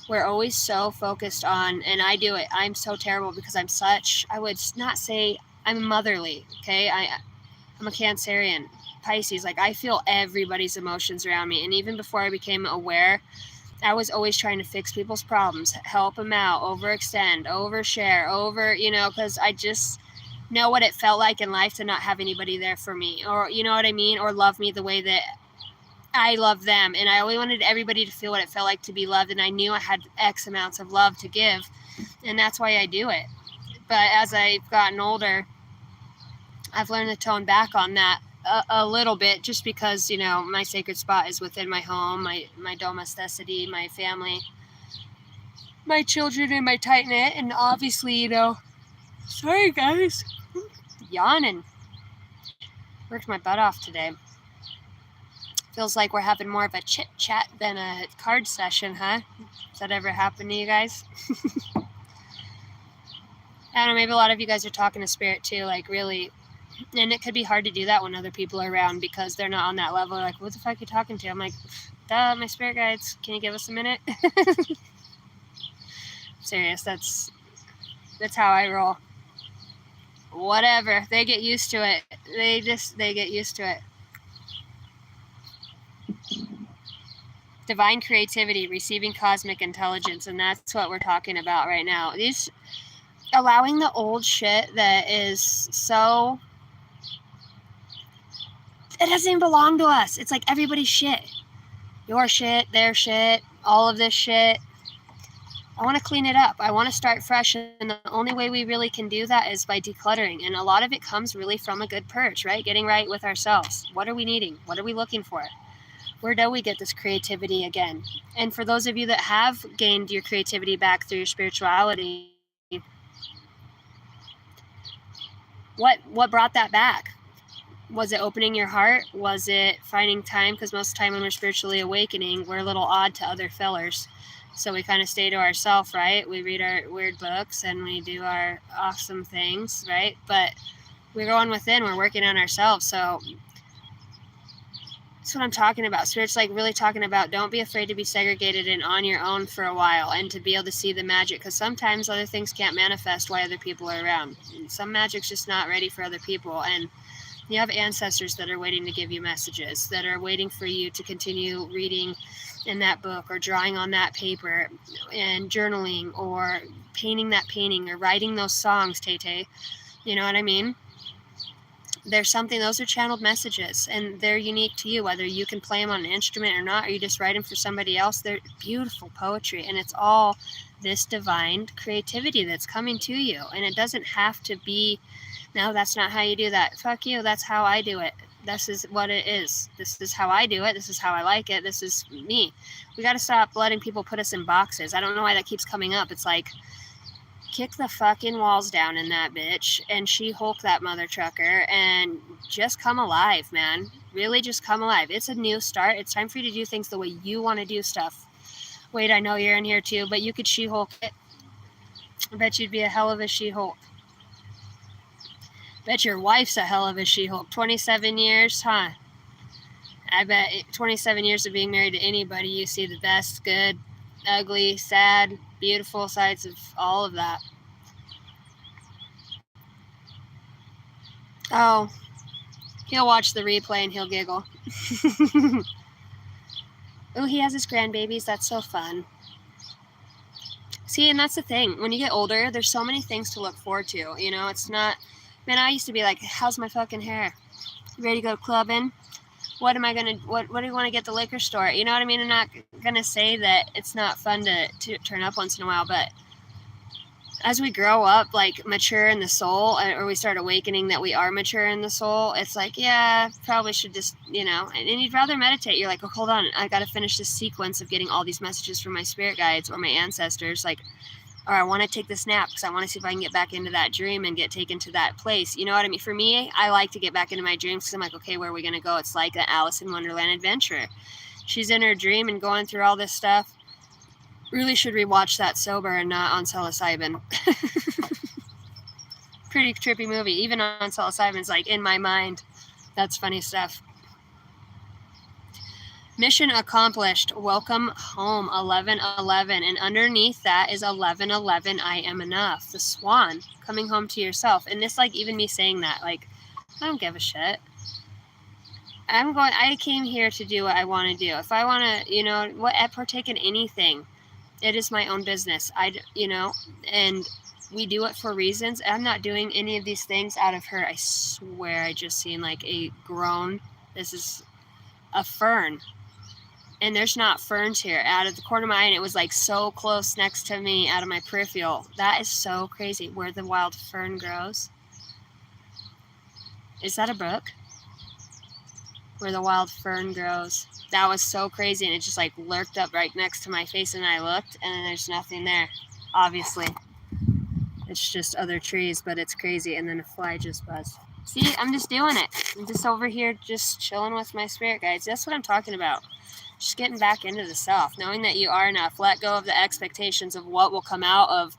We're always so focused on, and I do it. I'm so terrible because I would not say I'm motherly, okay? I'm a Cancerian. Pisces. Like, I feel everybody's emotions around me. And even before I became aware, I was always trying to fix people's problems, help them out, overextend, overshare, because I just know what it felt like in life to not have anybody there for me, or you know what I mean, or love me the way that I love them. And I always wanted everybody to feel what it felt like to be loved, and I knew I had X amounts of love to give, and that's why I do it. But as I've gotten older, I've learned to tone back on that a little bit, just because, my sacred spot is within my home, my domesticity, my family, my children, and my tight knit. And obviously, sorry guys, yawning. Worked my butt off today. Feels like we're having more of a chit chat than a card session, huh? Does that ever happen to you guys? I don't know, maybe a lot of you guys are talking to spirit too, like really. And it could be hard to do that when other people are around because they're not on that level. Like, what the fuck are you talking to? I'm like, duh, my spirit guides. Can you give us a minute? Serious, that's how I roll. Whatever. They get used to it. They get used to it. Divine creativity, receiving cosmic intelligence, and that's what we're talking about right now. These allowing the old shit that is so, it doesn't even belong to us. It's like everybody's shit. Your shit, their shit, all of this shit. I want to clean it up. I want to start fresh, and the only way we really can do that is by decluttering. And a lot of it comes really from a good purge, right? Getting right with ourselves. What are we needing? What are we looking for? Where do we get this creativity again? And for those of you that have gained your creativity back through your spirituality, what brought that back? Was it opening your heart? Was it finding time? Because most of the time when we're spiritually awakening, we're a little odd to other fellers. So we kind of stay to ourselves, right? We read our weird books and we do our awesome things, right? But we're going within, we're working on ourselves. So that's what I'm talking about. Spirit's like really talking about, don't be afraid to be segregated and on your own for a while and to be able to see the magic, because sometimes other things can't manifest while other people are around. Some magic's just not ready for other people, and you have ancestors that are waiting to give you messages, that are waiting for you to continue reading in that book or drawing on that paper and journaling or painting that painting or writing those songs, Tay-Tay. You know what I mean? There's something, those are channeled messages, and they're unique to you, whether you can play them on an instrument or not, or you just write them for somebody else. They're beautiful poetry, and it's all this divine creativity that's coming to you. And it doesn't have to be, no, that's not how you do that. Fuck you, that's how I do it. This is what it is. This is how I do it. This is how I like it. This is me. We got to stop letting people put us in boxes. I don't know why that keeps coming up. It's like, kick the fucking walls down in that bitch and She-Hulk that mother trucker and just come alive, man. Really just come alive. It's a new start. It's time for you to do things the way you want to do stuff. Wait, I know you're in here too, but you could She-Hulk it. I bet you'd be a hell of a She-Hulk. Bet your wife's a hell of a She-Hulk. 27 years, huh? I bet 27 years of being married to anybody, you see the best, good, ugly, sad, beautiful sides of all of that. Oh, he'll watch the replay and he'll giggle. Oh, he has his grandbabies. That's so fun. See, and that's the thing. When you get older, there's so many things to look forward to. You know, it's not, man, I used to be like, how's my fucking hair? You ready to go clubbing? What am I going to, what do you want to get at the liquor store? You know what I mean? I'm not going to say that it's not fun to turn up once in a while, but as we grow up, like mature in the soul, or we start awakening that we are mature in the soul, it's like, yeah, probably should just, you know, and you'd rather meditate. You're like, oh, hold on, I got to finish this sequence of getting all these messages from my spirit guides or my ancestors, like, or I want to take this nap because I want to see if I can get back into that dream and get taken to that place. You know what I mean? For me, I like to get back into my dreams because I'm like, okay, where are we going to go? It's like an Alice in Wonderland adventure. She's in her dream and going through all this stuff. Really should rewatch that sober and not on psilocybin. Pretty trippy movie. Even on psilocybin's like in my mind. That's funny stuff. Mission accomplished. Welcome home. 11:11, and underneath that is 11:11. I am enough. The swan coming home to yourself. And this, like, even me saying that, like, I don't give a shit. I came here to do what I want to do. If I want to, partake in anything, it is my own business. And we do it for reasons. I'm not doing any of these things out of hurt. I swear I just seen like a grown, this is a fern. And there's not ferns here. Out of the corner of my eye, and it was like so close next to me out of my peripheral. That is so crazy. Where the wild fern grows. Is that a brook? Where the wild fern grows. That was so crazy, and it just like lurked up right next to my face, and I looked, and then there's nothing there. Obviously. It's just other trees, but it's crazy. And then a fly just buzzed. See, I'm just doing it. I'm just over here just chilling with my spirit guides. That's what I'm talking about. Just getting back into the self, knowing that you are enough. Let go of the expectations of what will come out of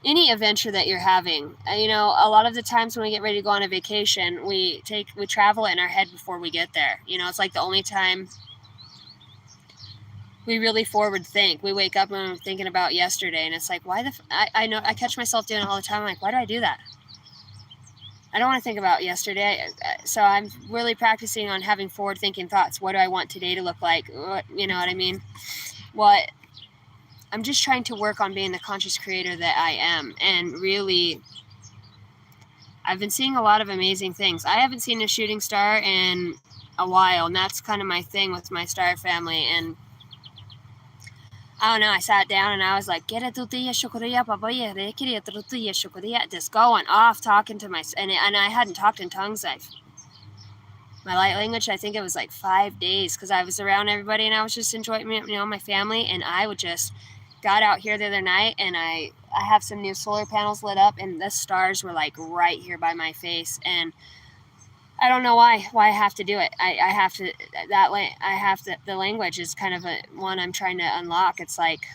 any adventure that you're having. A lot of the times when we get ready to go on a vacation, we travel in our head before we get there. It's like the only time we really forward think. We wake up and we're thinking about yesterday, and it's like, why I know I catch myself doing it all the time. I'm like, why do I do that? I don't want to think about yesterday. So I'm really practicing on having forward thinking thoughts. What do I want today to look like? You know what I mean? I'm just trying to work on being the conscious creator that I am. And really, I've been seeing a lot of amazing things. I haven't seen a shooting star in a while, and that's kind of my thing with my star family. And I don't know, I sat down and I was like, just going off talking to myself. And I hadn't talked in tongues. My light language, I think it was like 5 days, because I was around everybody and I was just enjoying, my family. And I would just got out here the other night, and I have some new solar panels lit up, and the stars were like right here by my face. And I don't know why I have to do it. The language is kind of one I'm trying to unlock. It's like,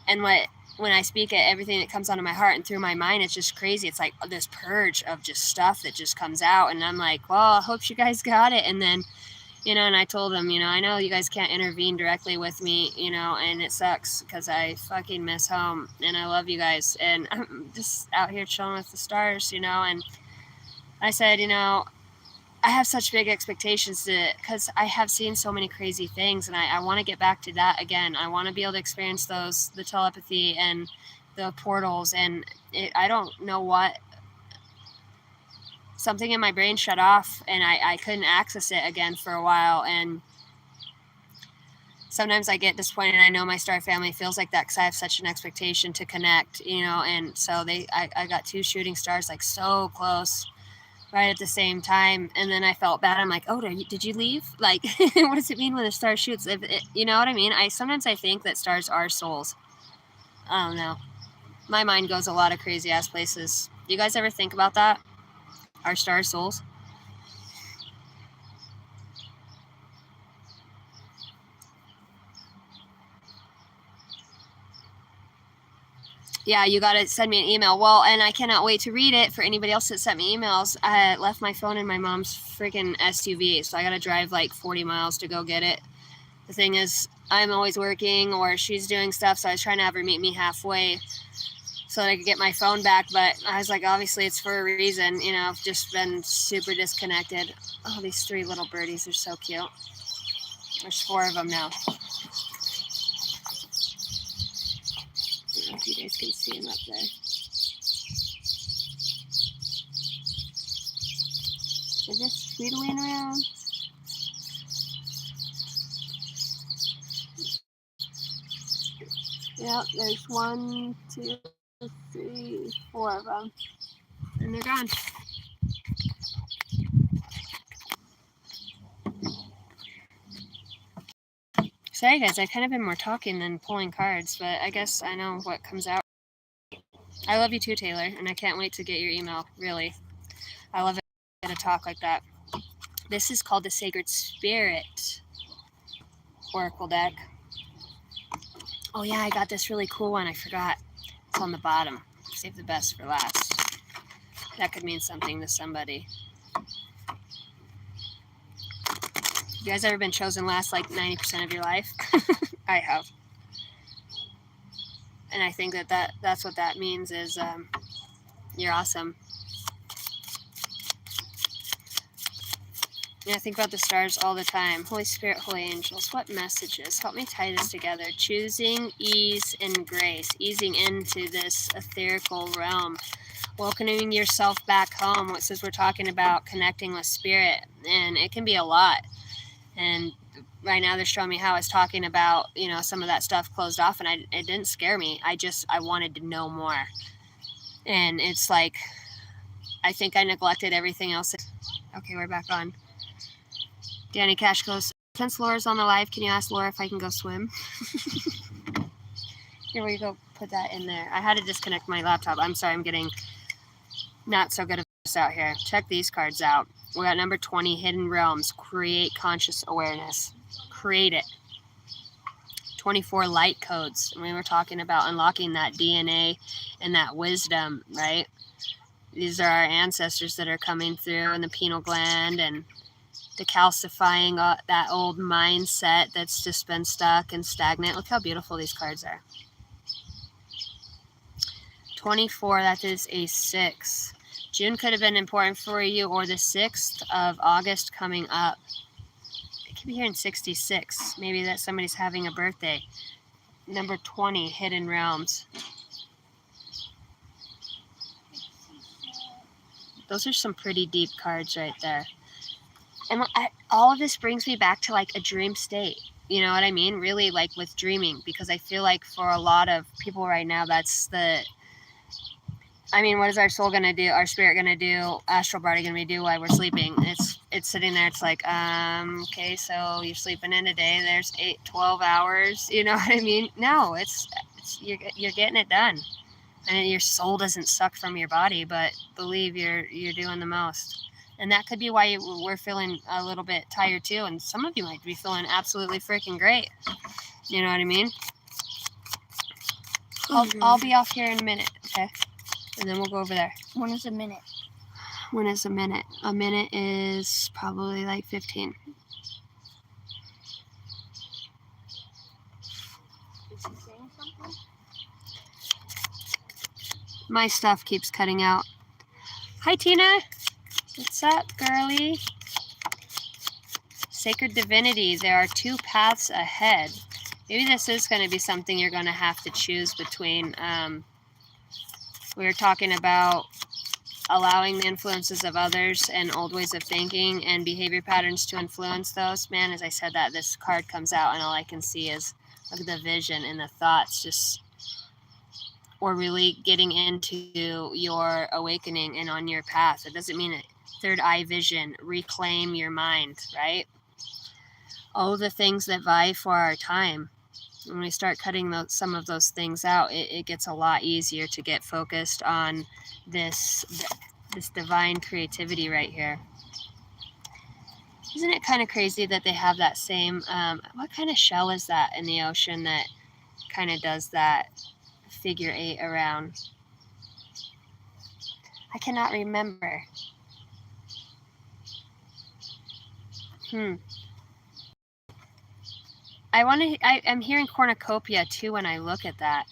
and when I speak it, everything that comes out of my heart and through my mind, it's just crazy. It's like this purge of just stuff that just comes out. And I'm like, well, I hope you guys got it. And then, and I told them, I know you guys can't intervene directly with me, and it sucks because I fucking miss home and I love you guys. And I'm just out here chilling with the stars, and I said, I have such big expectations because I have seen so many crazy things, and I want to get back to that again. I want to be able to experience the telepathy and the portals, and I don't know what, something in my brain shut off, and I couldn't access it again for a while. And sometimes I get disappointed. I know my star family feels like that because I have such an expectation to connect, and so I got 2 shooting stars like so close right at the same time, and then I felt bad. I'm like, oh, did you leave? Like, what does it mean when a star shoots? You know what I mean? Sometimes I think that stars are souls. I don't know. My mind goes a lot of crazy ass places. Do you guys ever think about that? Are stars souls? Yeah, you got to send me an email. Well, and I cannot wait to read it for anybody else that sent me emails. I left my phone in my mom's freaking SUV, so I got to drive like 40 miles to go get it. The thing is, I'm always working or she's doing stuff, so I was trying to have her meet me halfway so that I could get my phone back. But I was like, obviously it's for a reason. I've just been super disconnected. Oh, these 3 little birdies are so cute. There's 4 of them now. I don't know if you guys can see them up there. They're just tweedling around. Yep, there's 1, 2, 3, 4 of them. And they're gone. Sorry guys, I've kind of been more talking than pulling cards, but I guess I know what comes out. I love you too, Taylor, and I can't wait to get your email, really. I love it to talk like that. This is called the Sacred Spirit Oracle deck. Oh yeah, I got this really cool one. I forgot. It's on the bottom. Save the best for last. That could mean something to somebody. You guys ever been chosen last like 90% of your life? I have. And I think that's what that means is you're awesome. Yeah, I think about the stars all the time. Holy Spirit, holy angels, what messages? Help me tie this together. Choosing ease and grace, easing into this etherical realm, welcoming yourself back home. It says we're talking about connecting with spirit, and it can be a lot. And right now they're showing me how I was talking about, some of that stuff closed off, and it didn't scare me. I wanted to know more. And it's like, I think I neglected everything else. Okay, we're back on. Danny Cash goes, since Laura's on the live, can you ask Laura if I can go swim? Here we go. Put that in there. I had to disconnect my laptop. I'm sorry. I'm getting not so good at this out here. Check these cards out. We got number 20, Hidden Realms. Create conscious awareness. Create it. 24, Light Codes. And we were talking about unlocking that DNA and that wisdom, right? These are our ancestors that are coming through in the pineal gland and decalcifying that old mindset that's just been stuck and stagnant. Look how beautiful these cards are. 24, that is a 6. June could have been important for you, or the 6th of August coming up. It could be here in 66. Maybe that somebody's having a birthday. Number 20, Hidden Realms. Those are some pretty deep cards right there. And all of this brings me back to like a dream state. You know what I mean? Really like with dreaming, because I feel like for a lot of people right now, what is our soul going to do? Our spirit going to do? Astral body going to do while we're sleeping? It's sitting there. It's like, okay, so you're sleeping in today. There's 12 hours. You know what I mean? No, you're getting it done. And your soul doesn't suck from your body, but believe you're doing the most. And that could be why we're feeling a little bit tired too. And some of you might be feeling absolutely freaking great. You know what I mean? I'll be off here in a minute, okay? And then we'll go over there. When is a minute? When is a minute? A minute is probably like 15. Is he saying something? My stuff keeps cutting out. Hi, Tina. What's up, girly? Sacred Divinity. There are 2 paths ahead. Maybe this is going to be something you're going to have to choose between. We were talking about allowing the influences of others and old ways of thinking and behavior patterns to influence those. Man, as I said that, this card comes out and all I can see is, look at the vision and the thoughts, or really getting into your awakening and on your path. It doesn't mean third eye vision, reclaim your mind, right? All the things that vie for our time. When we start cutting some of those things out, it gets a lot easier to get focused on this divine creativity right here. Isn't it kind of crazy that they have that same, what kind of shell is that in the ocean that kind of does that figure 8 around? I cannot remember. I'm hearing cornucopia too when I look at that.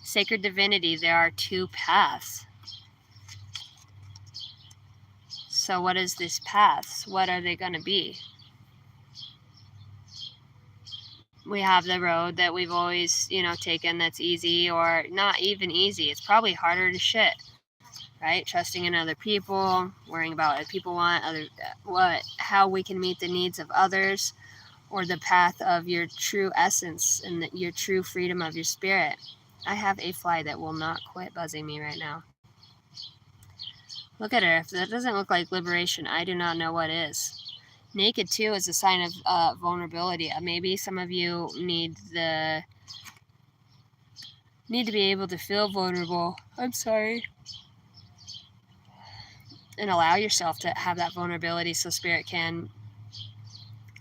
Sacred Divinity, there are 2 paths. So what is this paths? What are they going to be? We have the road that we've always, taken that's easy, or not even easy. It's probably harder to shit, right? Trusting in other people, worrying about what people want, how we can meet the needs of others, or the path of your true essence and your true freedom of your spirit. I have a fly that will not quit buzzing me right now. Look at her. If that doesn't look like liberation, I do not know what is. Naked too is a sign of vulnerability. Maybe some of you need to be able to feel vulnerable. I'm sorry. And allow yourself to have that vulnerability so spirit can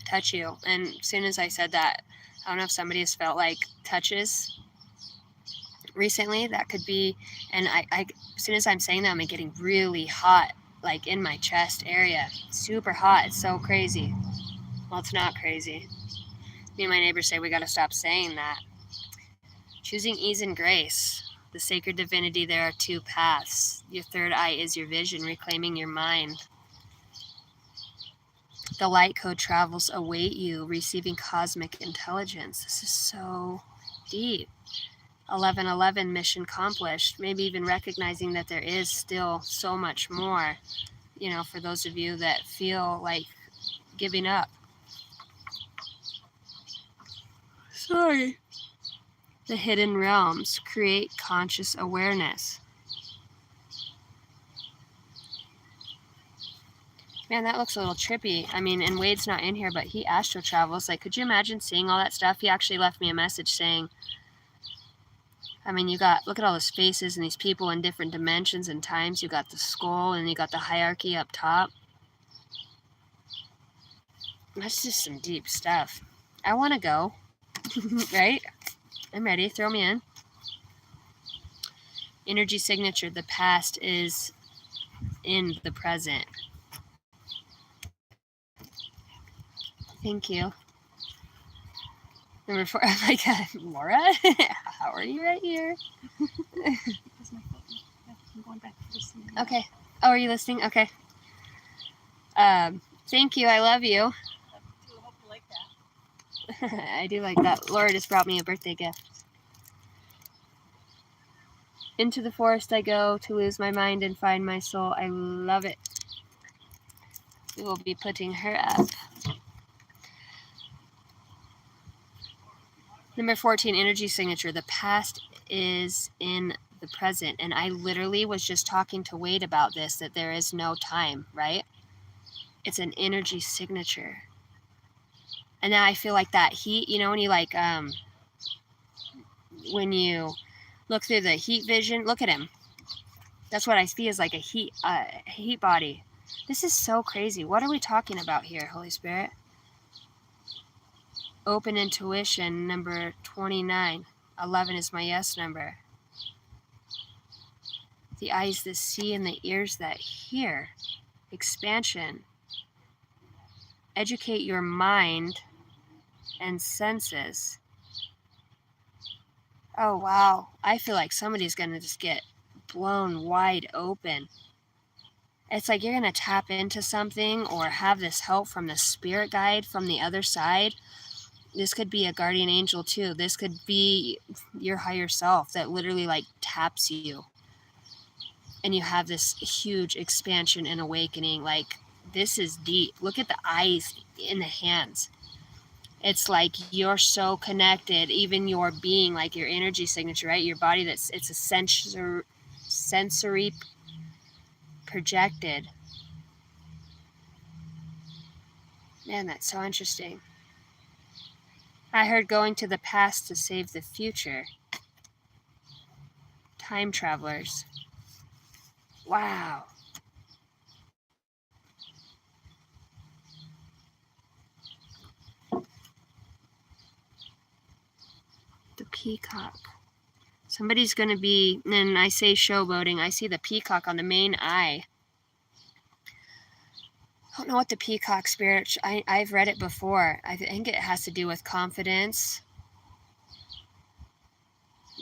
touch you. And as soon as I said that, I don't know if somebody has felt like touches recently. That could be, and I as soon as I'm saying that, I'm getting really hot, like in my chest area. Super hot. It's so crazy. Well, it's not crazy. Me and my neighbors say we got to stop saying that. Choosing ease and grace. The Sacred Divinity, there are 2 paths. Your third eye is your vision, reclaiming your mind. The light code travels await you, receiving cosmic intelligence. This is so deep. 1111 mission accomplished. Maybe even recognizing that there is still so much more, you know, for those of you that feel like giving up. Sorry. The hidden realms create conscious awareness. Man, that looks a little trippy. I mean, and Wade's not in here, but he astro travels. Like, could you imagine seeing all that stuff? He actually left me a message saying, I mean, you got, look at all those faces and these people in different dimensions and times. You got the skull and you got the hierarchy up top. That's just some deep stuff. I want to go, right? I'm ready. Throw me in. Energy signature. The past is in the present. Thank you. Number 4, I'm like, Laura, how are you right here? Okay. Oh, are you listening? Okay. Thank you. I love you. I do like that. Laura just brought me a birthday gift. Into the forest I go to lose my mind and find my soul. I love it. We will be putting her up. Number 14, energy signature. The past is in the present. And I literally was just talking to Wade about this, that there is no time, right? It's an energy signature. And now I feel like that heat, you know, when you like, when you look through the heat vision, look at him. That's what I see is like a heat body. This is so crazy. What are we talking about here, Holy Spirit? Open intuition, number 29. 11 is my yes number. The eyes that see and the ears that hear. Expansion. Educate your mind and senses. Oh, wow. I feel like somebody's going to just get blown wide open. It's like you're going to tap into something or have this help from the spirit guide from the other side. This could be a guardian angel too. This could be your higher self that literally like taps you. And you have this huge expansion and awakening. Like, this is deep. Look at the eyes in the hands. It's like you're so connected, even your being, like your energy signature, right? Your body, it's a sensory projected. Man, that's so interesting. I heard going to the past to save the future. Time travelers. Wow. The peacock. Somebody's going to be, and I say showboating, I see the peacock on the main eye. I don't know what the peacock spirit, I've read it before. I think it has to do with confidence.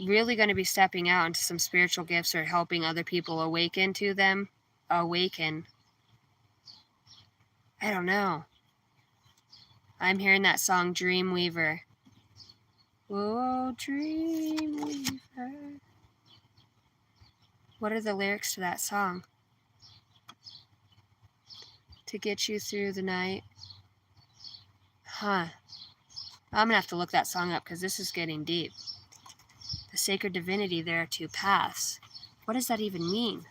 Really going to be stepping out into some spiritual gifts or helping other people awaken to them. Awaken. I don't know. I'm hearing that song, Dreamweaver. Oh, Dreamweaver. What are the lyrics to that song? To get you through the night. Huh. I'm going to have to look that song up because this is getting deep. The sacred divinity, there are two paths. What does that even mean?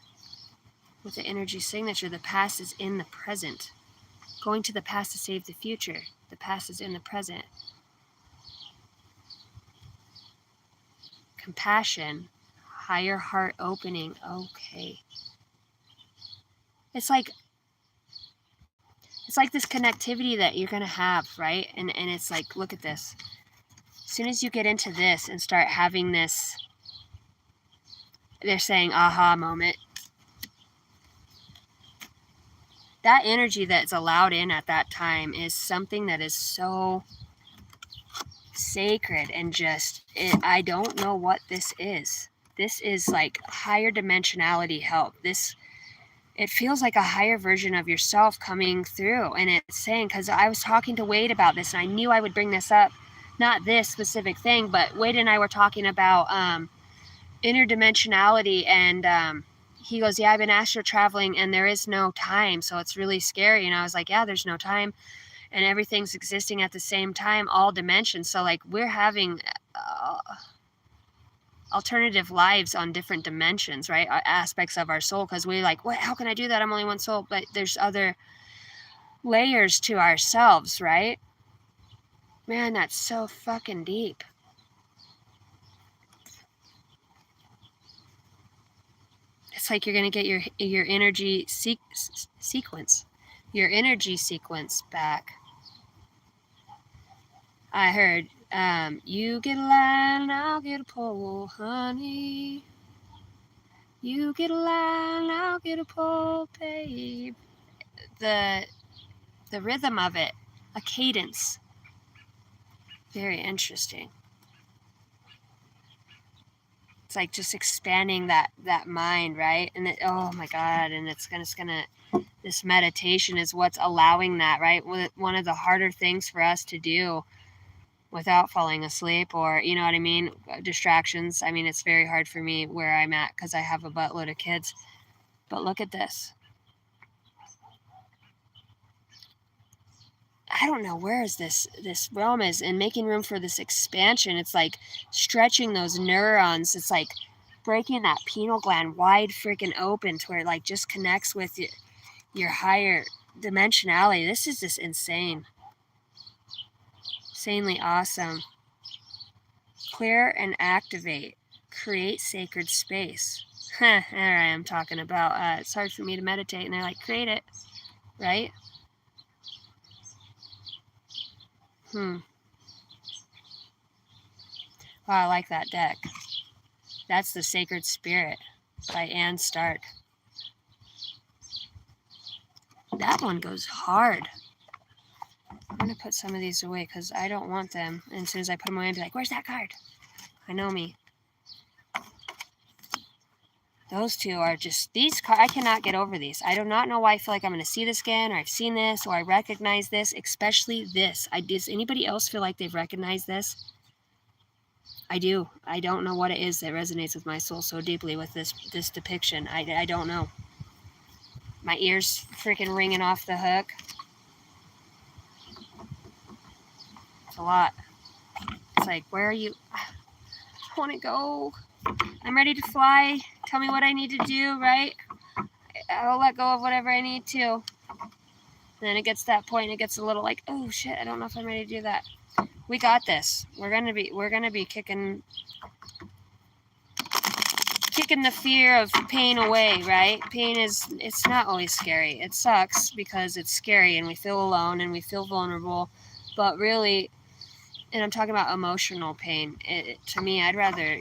With the energy signature, the past is in the present. Going to the past to save the future. The past is in the present. Compassion, higher heart opening. Okay. It's like this connectivity that you're going to have, right? And it's like, look at this. As soon as you get into this and start having this, they're saying aha moment. That energy that's allowed in at that time is something that is so sacred and just, I don't know what this is. This is like higher dimensionality help. This it feels like a higher version of yourself coming through. And it's saying, because I was talking to Wade about this and I knew I would bring this up, not this specific thing, but Wade and I were talking about interdimensionality, and he goes, yeah, I've been astro traveling and there is no time, so it's really scary. And I was like, yeah, there's no time, and everything's existing at the same time, all dimensions. So like we're having alternative lives on different dimensions, right? Aspects of our soul, because we're like, what, how can I do that? I'm only one soul. But there's other layers to ourselves, right? Man, that's so fucking deep. It's like you're gonna get your energy sequence, your energy sequence back. I heard, you get a line, I'll get a pole, honey. You get a line, I'll get a pole, babe. The rhythm of it, a cadence. Very interesting. It's like just expanding that mind, right? And it, oh my God, and it's gonna this meditation is what's allowing that, right? One of the harder things for us to do without falling asleep, or you know what I mean, distractions. I mean, it's very hard for me where I'm at because I have a buttload of kids. But look at this. I don't know where is this realm is, and making room for this expansion. It's like stretching those neurons. It's like breaking that pineal gland wide freaking open to where it like just connects with your higher dimensionality. This is just insane. Insanely awesome. Clear and activate. Create sacred space. There I am talking about. It's hard for me to meditate, and they're like, create it, right? Wow, I like that deck. That's The Sacred Spirit by Anne Stark. That one goes hard. I'm going to put some of these away because I don't want them. And as soon as I put them away, I'll be like, where's that card? I know me. Those two are just, these cards, I cannot get over these. I do not know why I feel like I'm going to see this again, or I've seen this, or I recognize this, especially this. Does anybody else feel like they've recognized this? I do. I don't know what it is that resonates with my soul so deeply with this depiction. I don't know. My ears freaking ringing off the hook. It's a lot. It's like, where are you? I want to go. I'm ready to fly. Tell me what I need to do, right? I'll let go of whatever I need to. And then it gets to that point, and it gets a little like, oh shit, I don't know if I'm ready to do that. We got this. We're gonna be kicking the fear of pain away, right? Pain it's not always scary. It sucks because it's scary and we feel alone and we feel vulnerable. But really, and I'm talking about emotional pain. To me, I'd rather,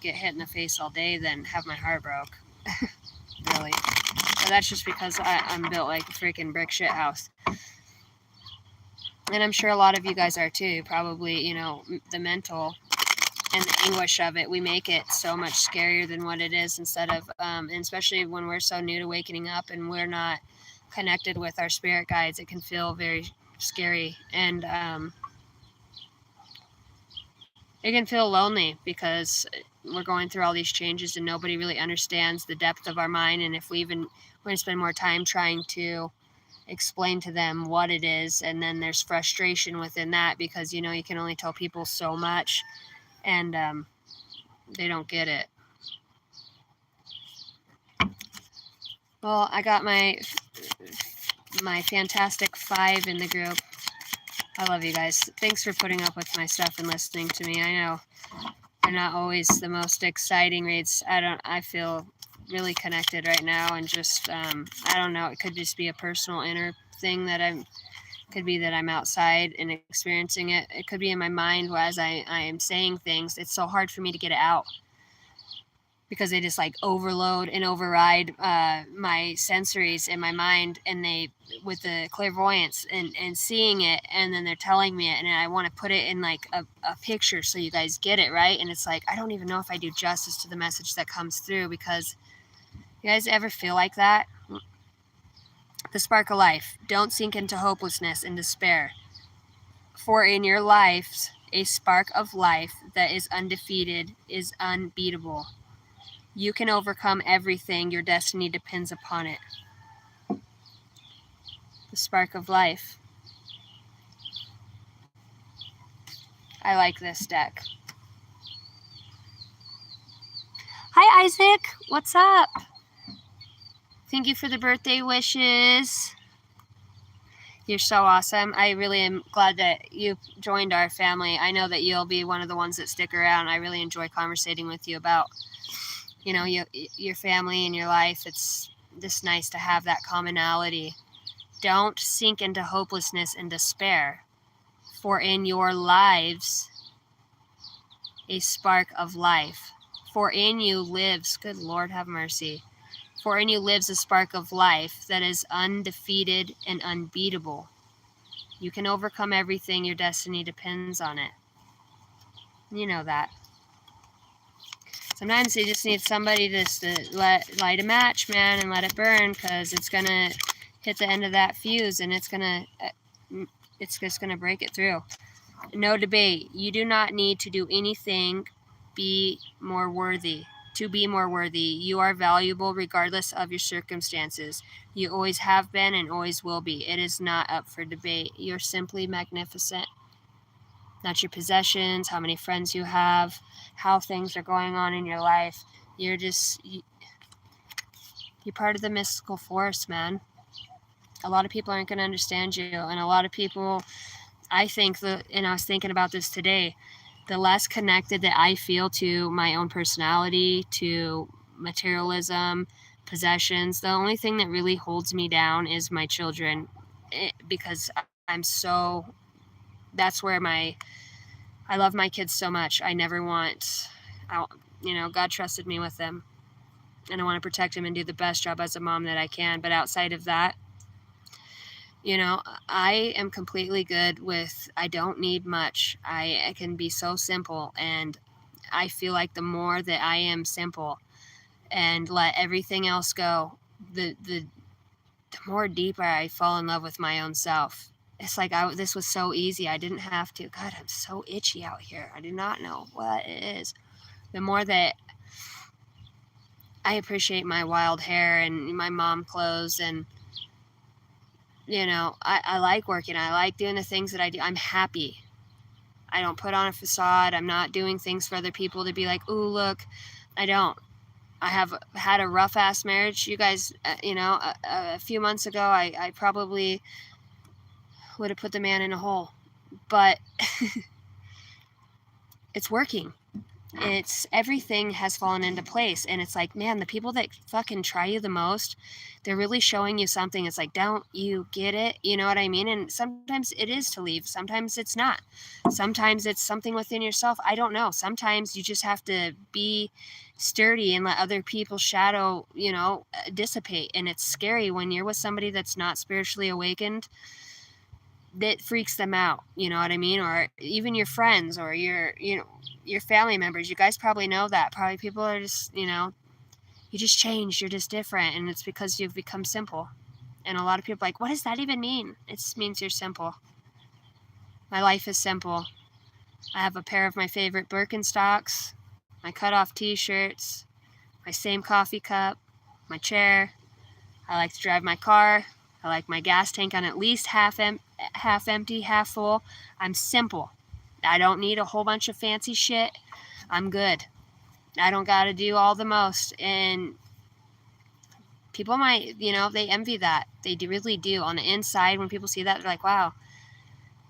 get hit in the face all day than have my heart broke. Really. But that's just because I'm built like a freaking brick shit house. And I'm sure a lot of you guys are too. Probably, the mental and the anguish of it, we make it so much scarier than what it is, instead of, and especially when we're so new to waking up and we're not connected with our spirit guides, it can feel very scary. And it can feel lonely because we're going through all these changes and nobody really understands the depth of our mind. And if we're going to spend more time trying to explain to them what it is, and then there's frustration within that because, you can only tell people so much, and they don't get it. Well, I got my fantastic 5 in the group. I love you guys. Thanks for putting up with my stuff and listening to me. I know they're not always the most exciting reads. I feel really connected right now, and just I don't know, it could just be a personal inner thing that could be that I'm outside and experiencing it. It could be in my mind as I am saying things. It's so hard for me to get it out because they just like overload and override my sensories in my mind, and they, with the clairvoyance and seeing it, and then they're telling me it, and I want to put it in like a picture so you guys get it, right? And it's like, I don't even know if I do justice to the message that comes through, because you guys ever feel like that? The spark of life. Don't sink into hopelessness and despair. For in your lives, a spark of life that is undefeated is unbeatable. You can overcome everything. Your destiny depends upon it. The spark of life. I like this deck. Hi, Isaac. What's up? Thank you for the birthday wishes. You're so awesome. I really am glad that you joined our family. I know that you'll be one of the ones that stick around. I really enjoy conversating with you about, your family and your life. It's just nice to have that commonality. Don't sink into hopelessness and despair, for in your lives, a spark of life. For in you lives, good Lord have mercy, for in you lives a spark of life that is undefeated and unbeatable. You can overcome everything. Your destiny depends on it. You know that. Sometimes you just need somebody just to light a match, man, and let it burn, because it's going to hit the end of that fuse, and it's just going to break it through. No debate. You do not need to do anything to be more worthy. You are valuable regardless of your circumstances. You always have been and always will be. It is not up for debate. You're simply magnificent. Not your possessions, how many friends you have, how things are going on in your life. You're part of the mystical force, man. A lot of people aren't going to understand you, and a lot of people, I think, and I was thinking about this today, the less connected that I feel to my own personality, to materialism, possessions, the only thing that really holds me down is my children, because that's where I love my kids so much. I never want, God trusted me with them, and I want to protect them and do the best job as a mom that I can. But outside of that, I am completely good with, I don't need much. I can be so simple, and I feel like the more that I am simple and let everything else go, the more deeper I fall in love with my own self. It's like this was so easy. I didn't have to. God, I'm so itchy out here. I do not know what it is. The more that I appreciate my wild hair and my mom clothes, and I like working. I like doing the things that I do. I'm happy. I don't put on a facade. I'm not doing things for other people to be like, ooh, look. I don't. I have had a rough ass marriage. You guys, a few months ago, I probably would have put the man in a hole, but it's working. Everything has fallen into place, and it's like, man, the people that fucking try you the most, they're really showing you something. It's like, don't you get it? You know what I mean? And sometimes it is to leave. Sometimes it's not. Sometimes it's something within yourself. I don't know. Sometimes you just have to be sturdy and let other people's shadow, dissipate. And it's scary when you're with somebody that's not spiritually awakened. That freaks them out, you know what I mean? Or even your friends or your family members. You guys probably know that. Probably people are just, you just changed. You're just different. And it's because you've become simple. And a lot of people are like, what does that even mean? It just means you're simple. My life is simple. I have a pair of my favorite Birkenstocks, my cut-off t-shirts, my same coffee cup, my chair. I like to drive my car. I like my gas tank on at least half empty, half full. I'm simple. I don't need a whole bunch of fancy shit. I'm good. I don't got to do all the most. And people might, they envy that. They really do. On the inside, when people see that, they're like, wow.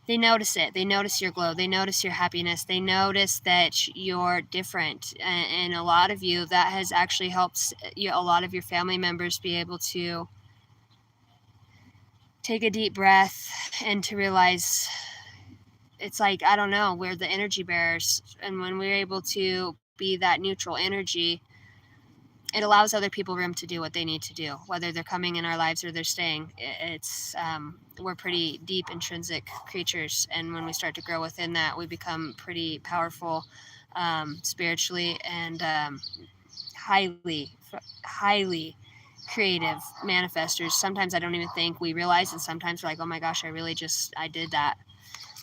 They notice it. They notice your glow. They notice your happiness. They notice that you're different. And a lot of you, that has actually helped a lot of your family members be able to take a deep breath and to realize it's like, I don't know, we're the energy bearers. And when we're able to be that neutral energy, it allows other people room to do what they need to do, whether they're coming in our lives or they're staying. We're pretty deep intrinsic creatures. And when we start to grow within that, we become pretty powerful spiritually and highly creative manifestors. Sometimes I don't even think we realize, and sometimes we're like, oh my gosh, I did that,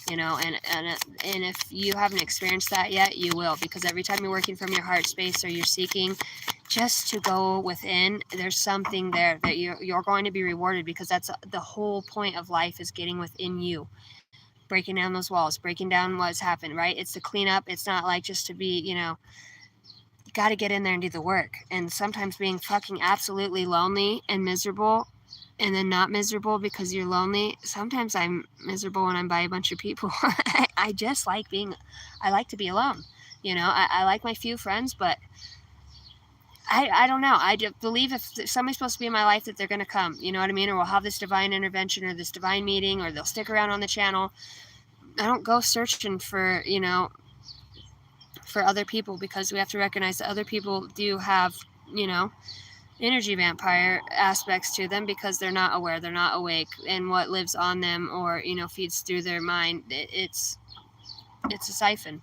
you know. And if you haven't experienced that yet, you will, because every time you're working from your heart space or you're seeking just to go within, there's something there that you're going to be rewarded, because that's the whole point of life, is getting within you, breaking down those walls, breaking down what's happened, right? It's to clean up. It's not like just to be, you know, you got to get in there and do the work. And sometimes being fucking absolutely lonely and miserable, and then not miserable because you're lonely. Sometimes I'm miserable when I'm by a bunch of people. I just like I like to be alone. You know, I like my few friends, but I don't know. I believe if somebody's supposed to be in my life, that they're going to come, you know what I mean? Or we'll have this divine intervention or this divine meeting, or they'll stick around on the channel. I don't go searching for, you know, for other people, because we have to recognize that other people do have, you know, energy vampire aspects to them, because they're not aware, they're not awake, and what lives on them, or, you know, feeds through their mind, it's a siphon.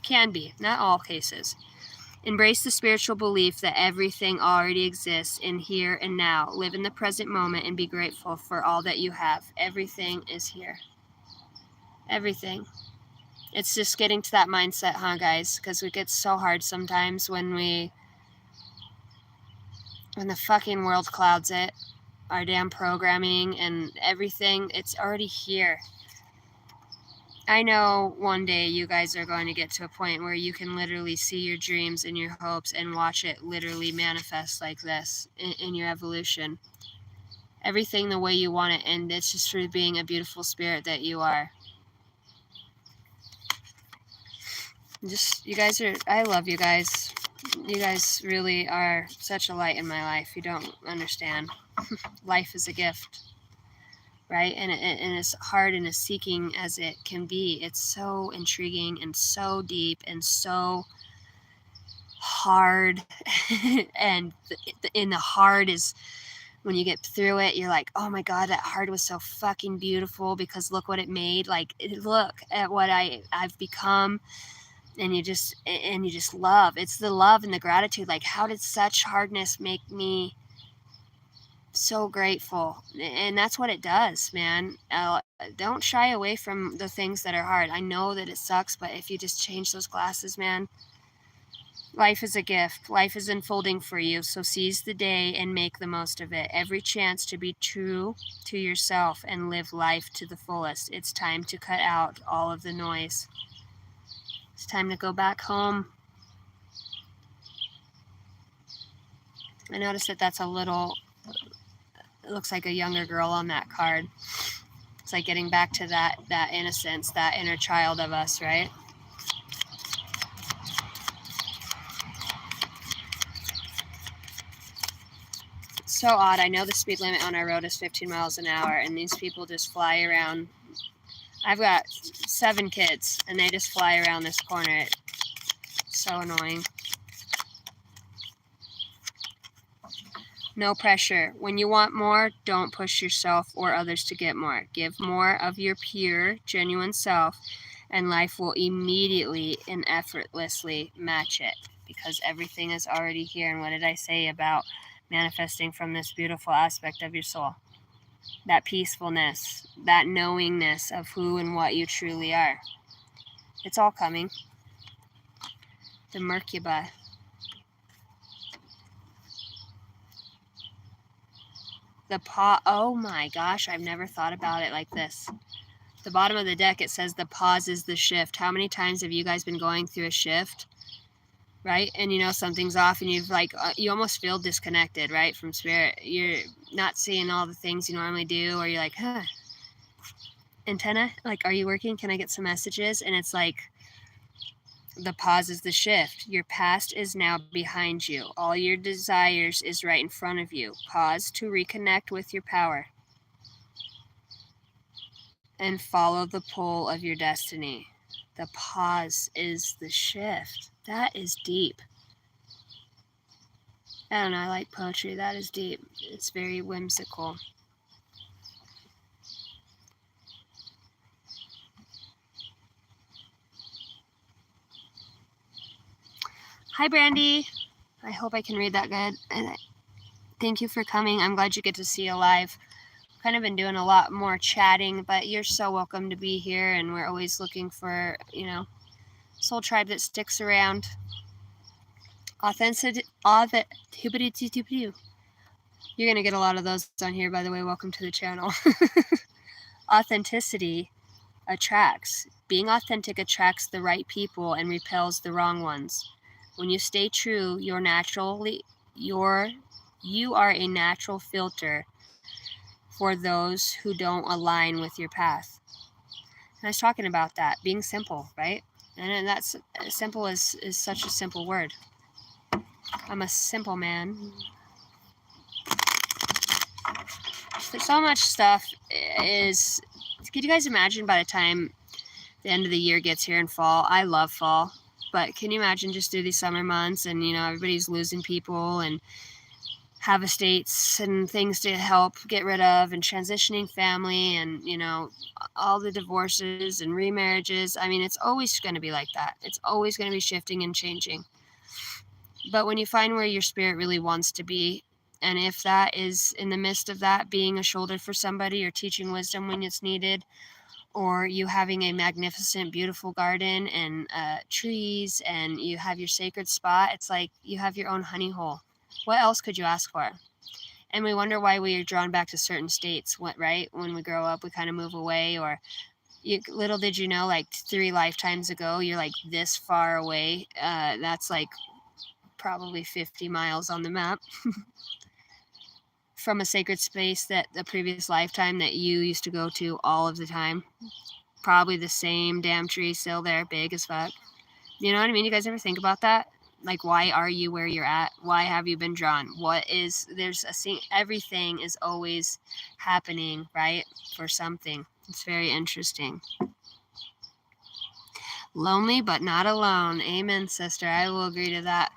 Can be, not all cases. Embrace the spiritual belief that everything already exists in here and now. Live in the present moment and be grateful for all that you have. Everything is here. Everything. It's just getting to that mindset, huh, guys? Because it gets so hard sometimes when the fucking world clouds it, our damn programming and everything. It's already here. I know one day you guys are going to get to a point where you can literally see your dreams and your hopes and watch it literally manifest like this in your evolution. Everything the way you want it, and it's just through being a beautiful spirit that you are. I love you guys. You guys really are such a light in my life. You don't understand. Life is a gift. Right? And as hard and as seeking as it can be, it's so intriguing and so deep and so hard. And in the hard is when you get through it, you're like, oh my God, that hard was so fucking beautiful, because look what it made. Like, look at what I've become. And you just love. It's the love and the gratitude. Like, how did such hardness make me so grateful? And that's what it does, man. Don't shy away from the things that are hard. I know that it sucks, but if you just change those glasses, man, life is a gift. Life is unfolding for you. So seize the day and make the most of it. Every chance to be true to yourself and live life to the fullest. It's time to cut out all of the noise. It's time to go back home. I noticed that that's a little, it looks like a younger girl on that card. It's like getting back to that innocence, that inner child of us, right? It's so odd. I know the speed limit on our road is 15 miles an hour, and these people just fly around. I've got 7 kids, and they just fly around this corner. It's so annoying. No pressure. When you want more, don't push yourself or others to get more. Give more of your pure, genuine self, and life will immediately and effortlessly match it, because everything is already here. And what did I say about manifesting from this beautiful aspect of your soul? That peacefulness, that knowingness of who and what you truly are. It's all coming. The Merkaba. Oh my gosh, I've never thought about it like this. The bottom of the deck, it says the pause is the shift. How many times have you guys been going through a shift, right? And you know something's off, and you've like, you almost feel disconnected, right, from spirit. You're not seeing all the things you normally do, or you're like, huh, antenna, like, are you working? Can I get some messages? And it's like, the pause is the shift. Your past is now behind you. All your desires is right in front of you. Pause to reconnect with your power and follow the pull of your destiny. The pause is the shift. That is deep. I don't know, I like poetry. That is deep. It's very whimsical. Hi, Brandy. I hope I can read that good. Thank you for coming. I'm glad you get to see you live. Kind of been doing a lot more chatting, but you're so welcome to be here, and we're always looking for, soul tribe that sticks around. You're gonna get a lot of those on here, by the way. Welcome to the channel. Authenticity attracts. Being authentic attracts the right people and repels the wrong ones. When you stay true, you are a natural filter for those who don't align with your path. And I was talking about that, being simple, right? And that's simple is such a simple word. I'm a simple man. There's so much stuff is, could you guys imagine by the time the end of the year gets here in fall? I love fall, but can you imagine just through these summer months and, everybody's losing people and have estates and things to help get rid of and transitioning family and, all the divorces and remarriages. I mean, it's always going to be like that. It's always going to be shifting and changing. But when you find where your spirit really wants to be, and if that is in the midst of that, being a shoulder for somebody or teaching wisdom when it's needed, or you having a magnificent, beautiful garden and trees, and you have your sacred spot, it's like you have your own honey hole. What else could you ask for? And we wonder why we are drawn back to certain states, right? When we grow up, we kind of move away, or little did you know, like 3 lifetimes ago, you're like this far away. That's like probably 50 miles on the map from a sacred space that the previous lifetime that you used to go to all of the time. Probably the same damn tree still there, big as fuck. You know what I mean? You guys ever think about that? Like, why are you where you're at? Why have you been drawn? Everything is always happening, right? For something. It's very interesting. Lonely, but not alone. Amen, sister. I will agree to that.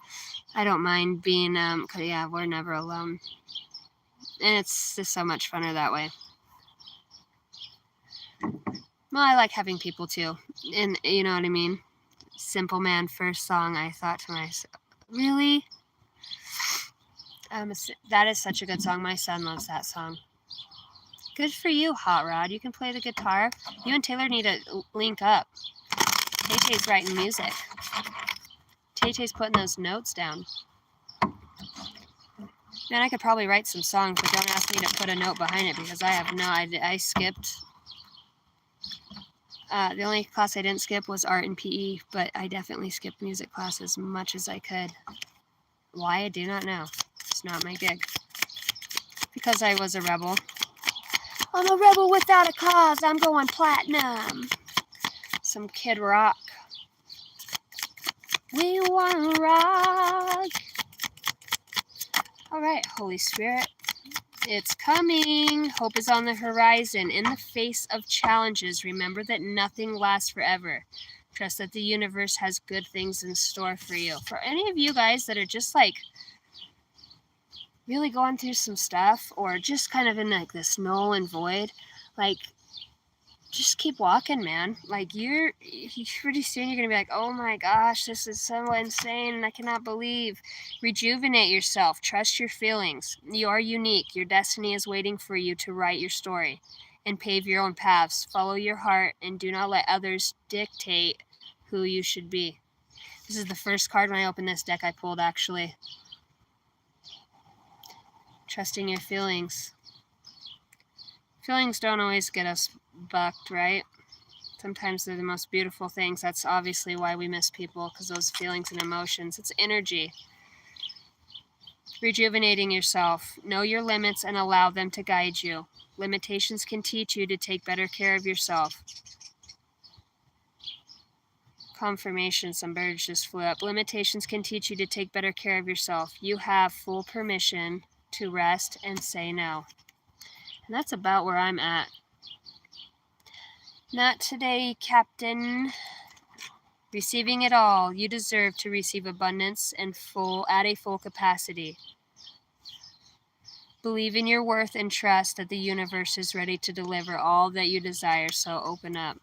I don't mind being, we're never alone. And it's just so much funner that way. Well, I like having people too. And you know what I mean? Simple Man, first song, I thought to myself, really? That is such a good song. My son loves that song. Good for you, Hot Rod. You can play the guitar. You and Taylor need to link up. Tay-Tay's writing music. Tay-Tay's putting those notes down. Man, I could probably write some songs, but don't ask me to put a note behind it because I skipped. The only class I didn't skip was art and PE, but I definitely skipped music class as much as I could. Why, I do not know. It's not my gig. Because I was a rebel. I'm a rebel without a cause. I'm going platinum. Some Kid Rock. We want to rock. All right, Holy Spirit. It's coming. Hope is on the horizon. In the face of challenges, remember that nothing lasts forever. Trust that the universe has good things in store for you. For any of you guys that are just like really going through some stuff or just kind of in like this null and void, like just keep walking, man. Like you pretty soon you're gonna be like, oh my gosh, this is so insane and I cannot believe. Rejuvenate yourself. Trust your feelings. You are unique. Your destiny is waiting for you to write your story and pave your own paths. Follow your heart and do not let others dictate who you should be. This is the first card when I opened this deck I pulled, actually. Trusting your feelings. Feelings don't always get us bucked, right? Sometimes they're the most beautiful things. That's obviously why we miss people, because those feelings and emotions, it's energy. Rejuvenating yourself. Know your limits and allow them to guide you. Limitations can teach you to take better care of yourself. Confirmation, some birds just flew up. Limitations can teach you to take better care of yourself. You have full permission to rest and say no. And that's about where I'm at. Not today, Captain. Receiving it all. You deserve to receive abundance and at a full capacity. Believe in your worth and trust that the universe is ready to deliver all that you desire, so open up.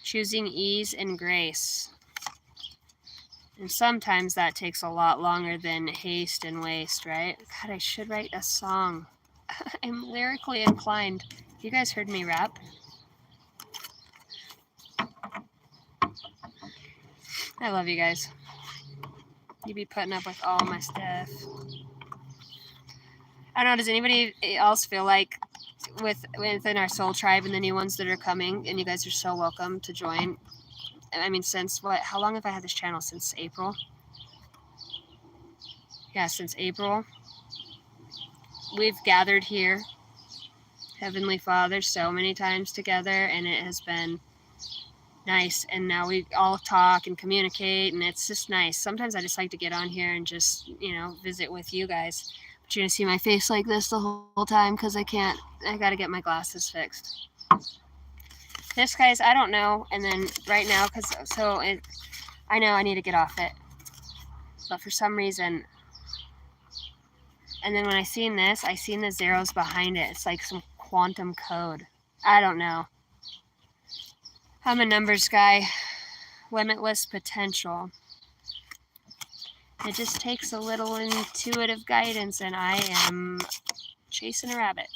Choosing ease and grace. And sometimes that takes a lot longer than haste and waste, right? God, I should write a song. I'm lyrically inclined. You guys heard me rap? I love you guys. You be putting up with all my stuff. I don't know, does anybody else feel like within our soul tribe and the new ones that are coming, and you guys are so welcome to join. I mean, since what, how long have I had this channel? Since April? Yeah, since April. We've gathered here, Heavenly Father, so many times together, and it has been nice. And now we all talk and communicate, and it's just nice. Sometimes I just like to get on here and just, you know, visit with you guys. But you're gonna see my face like this the whole time because I gotta get my glasses fixed. This, guys, I don't know. And then right now, I know I need to get off it, but for some reason, and then when I seen the zeros behind it. It's like some quantum code. I don't know. I'm a numbers guy. Limitless potential. It just takes a little intuitive guidance, and I am chasing a rabbit.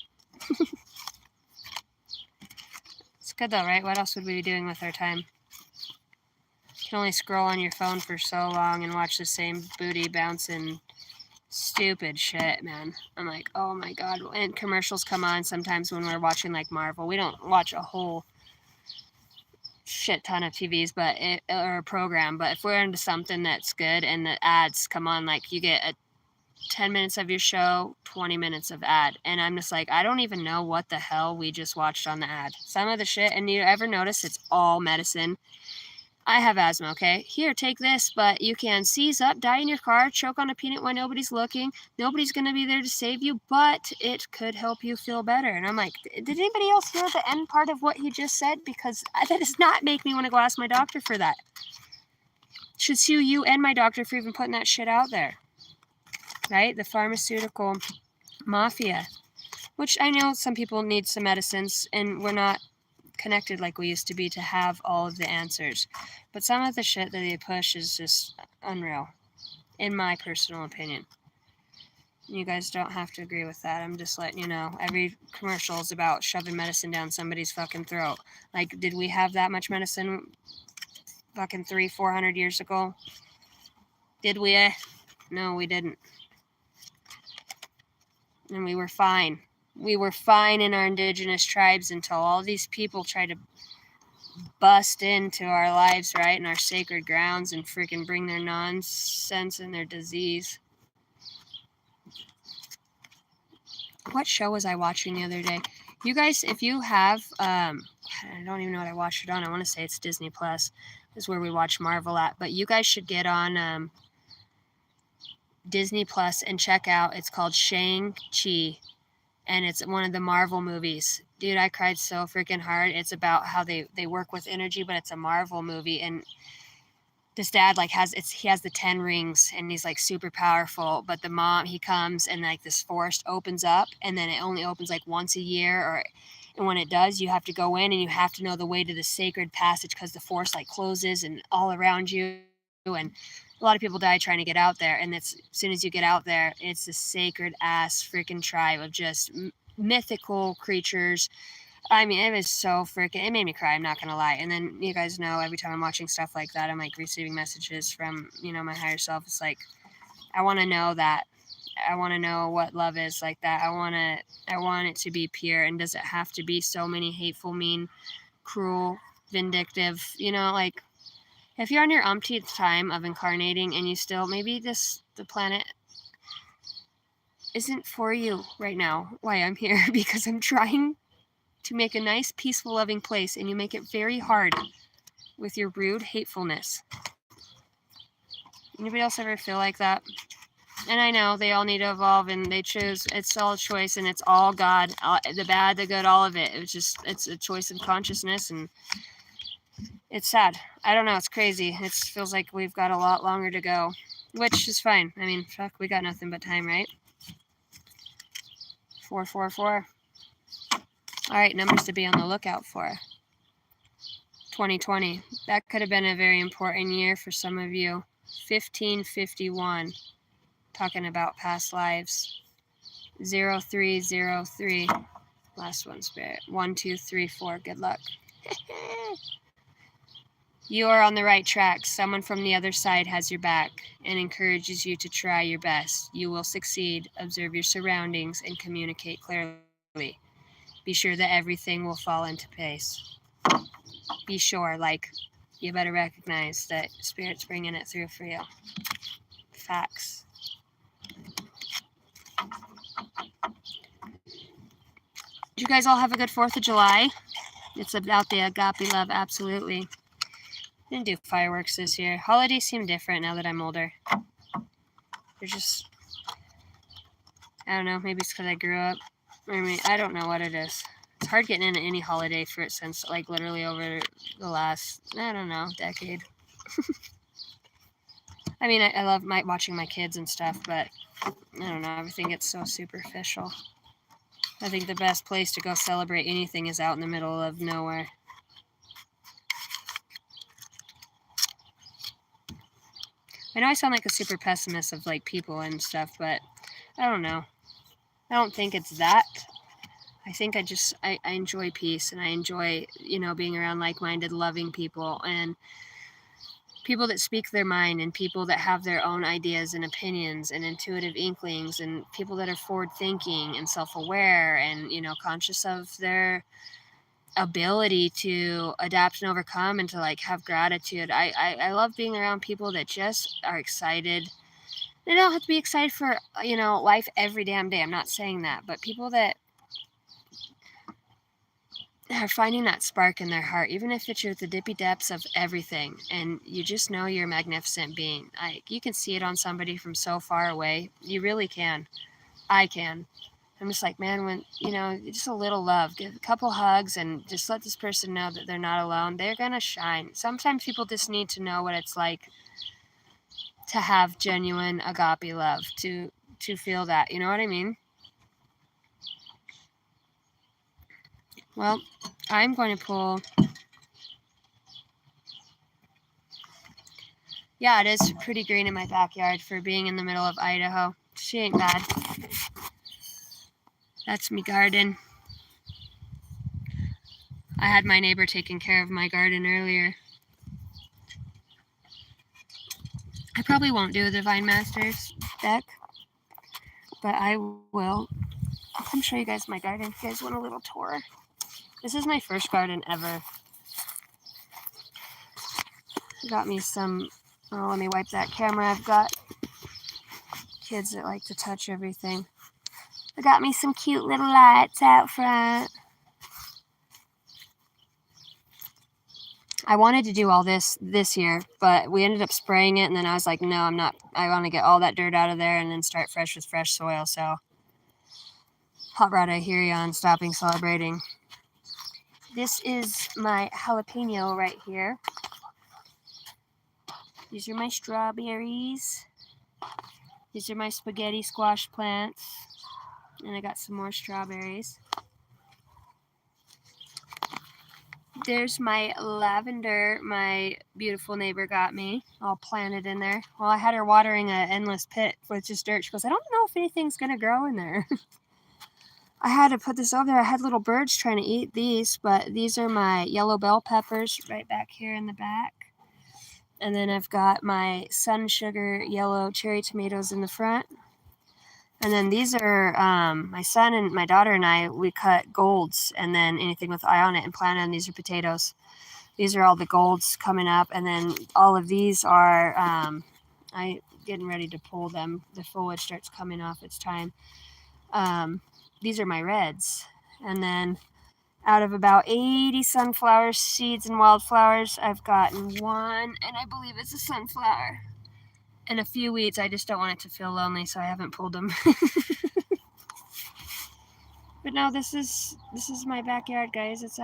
It's good though, right? What else would we be doing with our time? You can only scroll on your phone for so long and watch the same booty bouncing stupid shit, man. I'm like, oh my god. And commercials come on sometimes when we're watching like Marvel. We don't watch a whole shit ton of TVs, or a program, but if we're into something that's good and the ads come on, like you get a 10 minutes of your show, 20 minutes of ad, and I'm just like, I don't even know what the hell we just watched on the ad. Some of the shit, and you ever notice it's all medicine. I have asthma, okay? Here, take this, but you can seize up, die in your car, choke on a peanut when nobody's looking. Nobody's going to be there to save you, but it could help you feel better. And I'm like, did anybody else hear the end part of what he just said? Because that does not make me want to go ask my doctor for that. Should sue you and my doctor for even putting that shit out there. Right? The pharmaceutical mafia. Which I know some people need some medicines, and we're not connected like we used to be to have all of the answers, but some of the shit that they push is just unreal, in my personal opinion. You guys don't have to agree with that. I'm just letting you know. Every commercial is about shoving medicine down somebody's fucking throat. Like, did we have that much medicine fucking 300-400 years ago? Did we? No, we didn't. And we were fine. We were fine in our indigenous tribes until all these people tried to bust into our lives, right, and our sacred grounds, and freaking bring their nonsense and their disease. What show was I watching the other day? You guys, if you have, I don't even know what I watched it on. I want to say it's Disney Plus is where we watch Marvel at, but you guys should get on Disney Plus and check out. It's called Shang-Chi. And it's one of the Marvel movies. Dude, I cried so freaking hard. It's about how they work with energy, but it's a Marvel movie. And this dad he has the 10 rings, and he's like super powerful. But the mom, he comes and like this forest opens up, and then it only opens like once a year, and when it does, you have to go in and you have to know the way to the sacred passage because the forest like closes and all around you, and a lot of people die trying to get out there. And it's, as soon as you get out there, it's a sacred ass freaking tribe of just mythical creatures. I mean, it was so freaking, it made me cry, I'm not gonna lie. And then you guys know, every time I'm watching stuff like that, I'm like receiving messages from, you know, my higher self. It's like, I want to know that. I want to know what love is like that. I want it to be pure. And does it have to be so many hateful, mean, cruel, vindictive, you know, like, if you're on your umpteenth time of incarnating and you still, maybe the planet isn't for you right now, why I'm here, because I'm trying to make a nice, peaceful, loving place, and you make it very hard with your rude hatefulness. Anybody else ever feel like that? And I know they all need to evolve, and they choose, it's all a choice, and it's all God, the bad, the good, all of it. It's a choice of consciousness, and it's sad. I don't know. It's crazy. It feels like we've got a lot longer to go, which is fine. I mean, fuck, we got nothing but time, right? 444. All right, numbers to be on the lookout for. 2020. That could have been a very important year for some of you. 1551, talking about past lives. 0303. Last one, Spirit. 1, 2, 3, 4. Good luck. You are on the right track. Someone from the other side has your back and encourages you to try your best. You will succeed. Observe your surroundings and communicate clearly. Be sure that everything will fall into place. Be sure, like, you better recognize that Spirit's bringing it through for you. Facts. Did you guys all have a good 4th of July? It's about the agape love, absolutely. Didn't do fireworks this year. Holidays seem different now that I'm older. They're just, I don't know, maybe it's because I grew up. I don't know what it is. It's hard getting into any holiday for it since, like, literally over the last, I don't know, decade. I mean, I love watching my kids and stuff, but I don't know, everything gets so superficial. I think the best place to go celebrate anything is out in the middle of nowhere. I know I sound like a super pessimist of, like, people and stuff, but I don't know. I don't think it's that. I think I enjoy peace, and I enjoy, being around like-minded, loving people, and people that speak their mind, and people that have their own ideas and opinions and intuitive inklings, and people that are forward-thinking and self-aware and, conscious of their ability to adapt and overcome and to, like, have gratitude. I love being around people that just are excited. They don't have to be excited for, life every damn day. I'm not saying that, but people that are finding that spark in their heart, even if it's at the dippy depths of everything, and you just know you're a magnificent being. You can see it on somebody from so far away. You really can. I can. I'm just like, man, when, just a little love, give a couple hugs, and just let this person know that they're not alone. They're going to shine. Sometimes people just need to know what it's like to have genuine agape love, to feel that. You know what I mean? Well, I'm going to pull. Yeah, it is pretty green in my backyard for being in the middle of Idaho. She ain't bad. That's me garden. I had my neighbor taking care of my garden earlier. I probably won't do a Divine Masters deck, but I will. I'll come show you guys my garden if you guys want a little tour. This is my first garden ever. I got me some, let me wipe that camera. I've got kids that like to touch everything. I got me some cute little lights out front. I wanted to do all this year, but we ended up spraying it, and then I was like, no, I'm not. I want to get all that dirt out of there and then start fresh with fresh soil. So, Hot Rod, I hear you on stopping celebrating. This is my jalapeno right here. These are my strawberries. These are my spaghetti squash plants. And I got some more strawberries. There's my lavender my beautiful neighbor got me, all planted in there. Well, I had her watering an endless pit with just dirt. She goes, I don't know if anything's going to grow in there. I had to put this over there. I had little birds trying to eat these, but these are my yellow bell peppers right back here in the back. And then I've got my sun sugar yellow cherry tomatoes in the front. And then these are my son and my daughter and I, we cut golds and then anything with eye on it and planted, and these are potatoes. These are all the golds coming up. And then all of these are, I getting ready to pull them. The foliage starts coming off. It's time. These are my reds. And then out of about 80 sunflower seeds and wildflowers, I've gotten one, and I believe it's a sunflower. And a few weeds. I just don't want it to feel lonely, so I haven't pulled them. But no, this is my backyard, guys. It's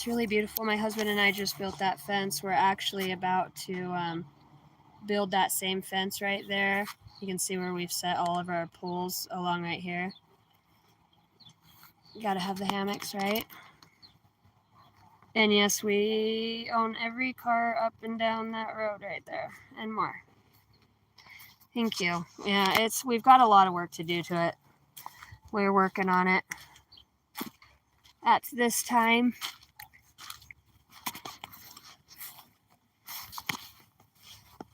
really beautiful. My husband and I just built that fence. We're actually about to build that same fence right there. You can see where we've set all of our poles along right here. You gotta have the hammocks, right? And yes, we own every car up and down that road right there and more. Thank you. Yeah, we've got a lot of work to do to it. We're working on it at this time.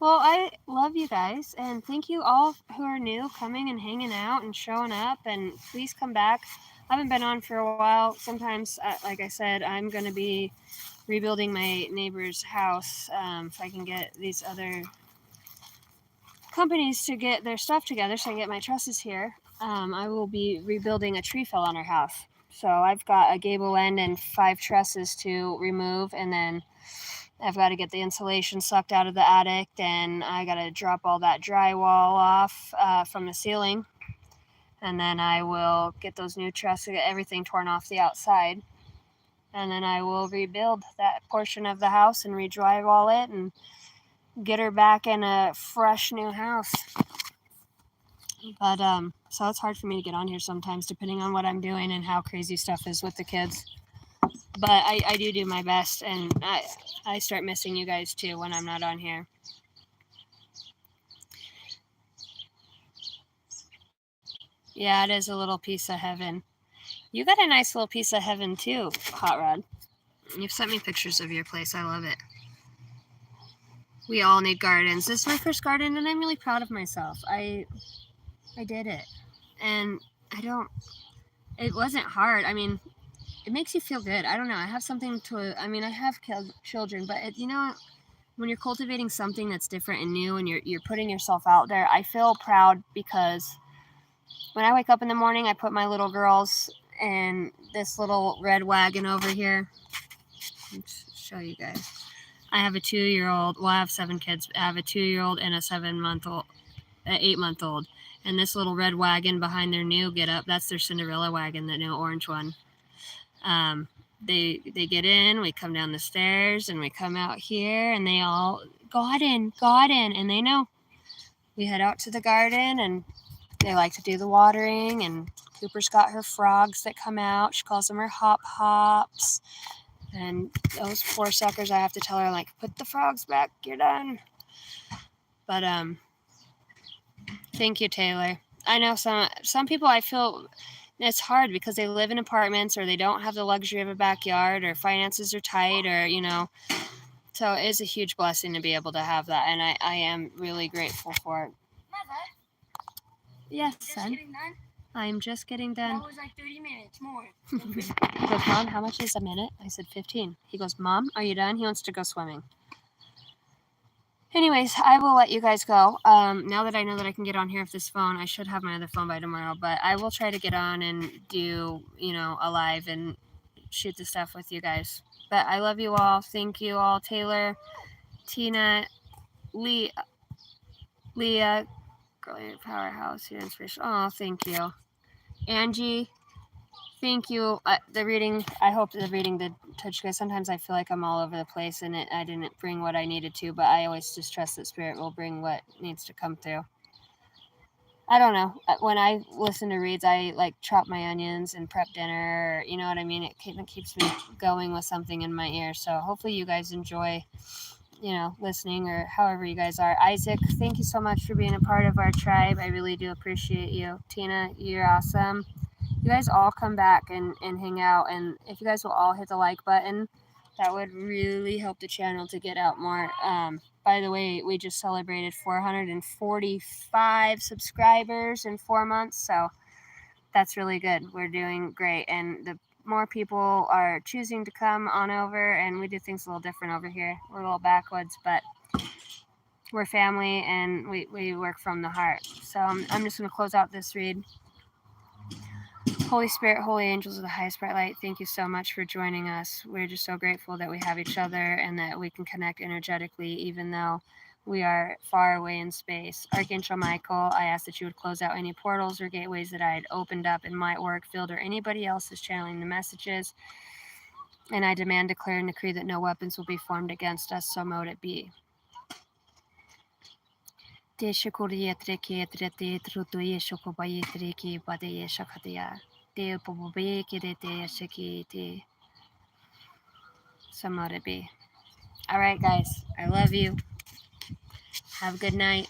Well, I love you guys, and thank you all who are new coming and hanging out and showing up, and please come back. I haven't been on for a while. Sometimes, like I said, I'm going to be rebuilding my neighbor's house if I can get these other companies to get their stuff together so I can get my trusses here. I will be rebuilding a tree fell on her house. So I've got a gable end and 5 trusses to remove, and then I've got to get the insulation sucked out of the attic, and I got to drop all that drywall off from the ceiling. And then I will get those new trusses, get everything torn off the outside. And then I will rebuild that portion of the house and re-drywall it and get her back in a fresh new house. But so it's hard for me to get on here sometimes, depending on what I'm doing and how crazy stuff is with the kids. But I do my best, and I start missing you guys too when I'm not on here. Yeah, it is a little piece of heaven. You got a nice little piece of heaven too, Hot Rod. You've sent me pictures of your place. I love it. We all need gardens. This is my first garden, and I'm really proud of myself. I did it, and it wasn't hard. I mean, it makes you feel good. I don't know. I have something to. I mean, I have children, but when you're cultivating something that's different and new, and you're putting yourself out there, I feel proud because when I wake up in the morning, I put my little girls in this little red wagon over here. Let's show you guys. I have a 2-year-old. Well, I have 7 kids. I have a 2-year-old and a 7-month-old, an 8-month-old. And this little red wagon behind their new get-up, that's their Cinderella wagon, that new orange one. They get in, we come down the stairs, and we come out here, and they all garden, and they know. We head out to the garden, and they like to do the watering, and Cooper's got her frogs that come out. She calls them her hops. And those poor suckers, I have to tell her, like, put the frogs back, you're done. But thank you, Taylor. I know some people, I feel it's hard because they live in apartments, or they don't have the luxury of a backyard, or finances are tight, or so it is a huge blessing to be able to have that, and I am really grateful for it. Mother, Yes, just son. getting done? I'm just getting done. That was like 30 minutes more. He goes, Mom, how much is a minute? I said 15. He goes, Mom, are you done? He wants to go swimming. Anyways, I will let you guys go. Now that I know that I can get on here with this phone, I should have my other phone by tomorrow, but I will try to get on and do, a live and shoot the stuff with you guys. But I love you all. Thank you all. Taylor, Tina, Leah, Girl, your powerhouse, your inspiration. Oh, thank you. Angie, thank you. The reading, I hope the reading did touch you guys. Sometimes I feel like I'm all over the place and I didn't bring what I needed to, but I always just trust that Spirit will bring what needs to come through. I don't know. When I listen to reads, I like chop my onions and prep dinner. You know what I mean? It keeps me going with something in my ear. So hopefully you guys enjoy, listening, or however you guys are. Isaac, thank you so much for being a part of our tribe. I really do appreciate you. Tina, you're awesome. You guys all come back and hang out, and if you guys will all hit the like button, that would really help the channel to get out more. By the way, we just celebrated 445 subscribers in 4 months, so that's really good. We're doing great, and the more people are choosing to come on over, and we do things a little different over here. We're a little backwoods, but we're family, and we work from the heart. So I'm just going to close out this read. Holy Spirit, holy angels of the highest bright light, thank you so much for joining us. We're just so grateful that we have each other and that we can connect energetically, even though we are far away in space. Archangel Michael, I ask that you would close out any portals or gateways that I had opened up in my auric field, or anybody else is channeling the messages. And I demand, declare, and decree that no weapons will be formed against us, so mote it be. So let it be. All right, guys. I love you. Have a good night.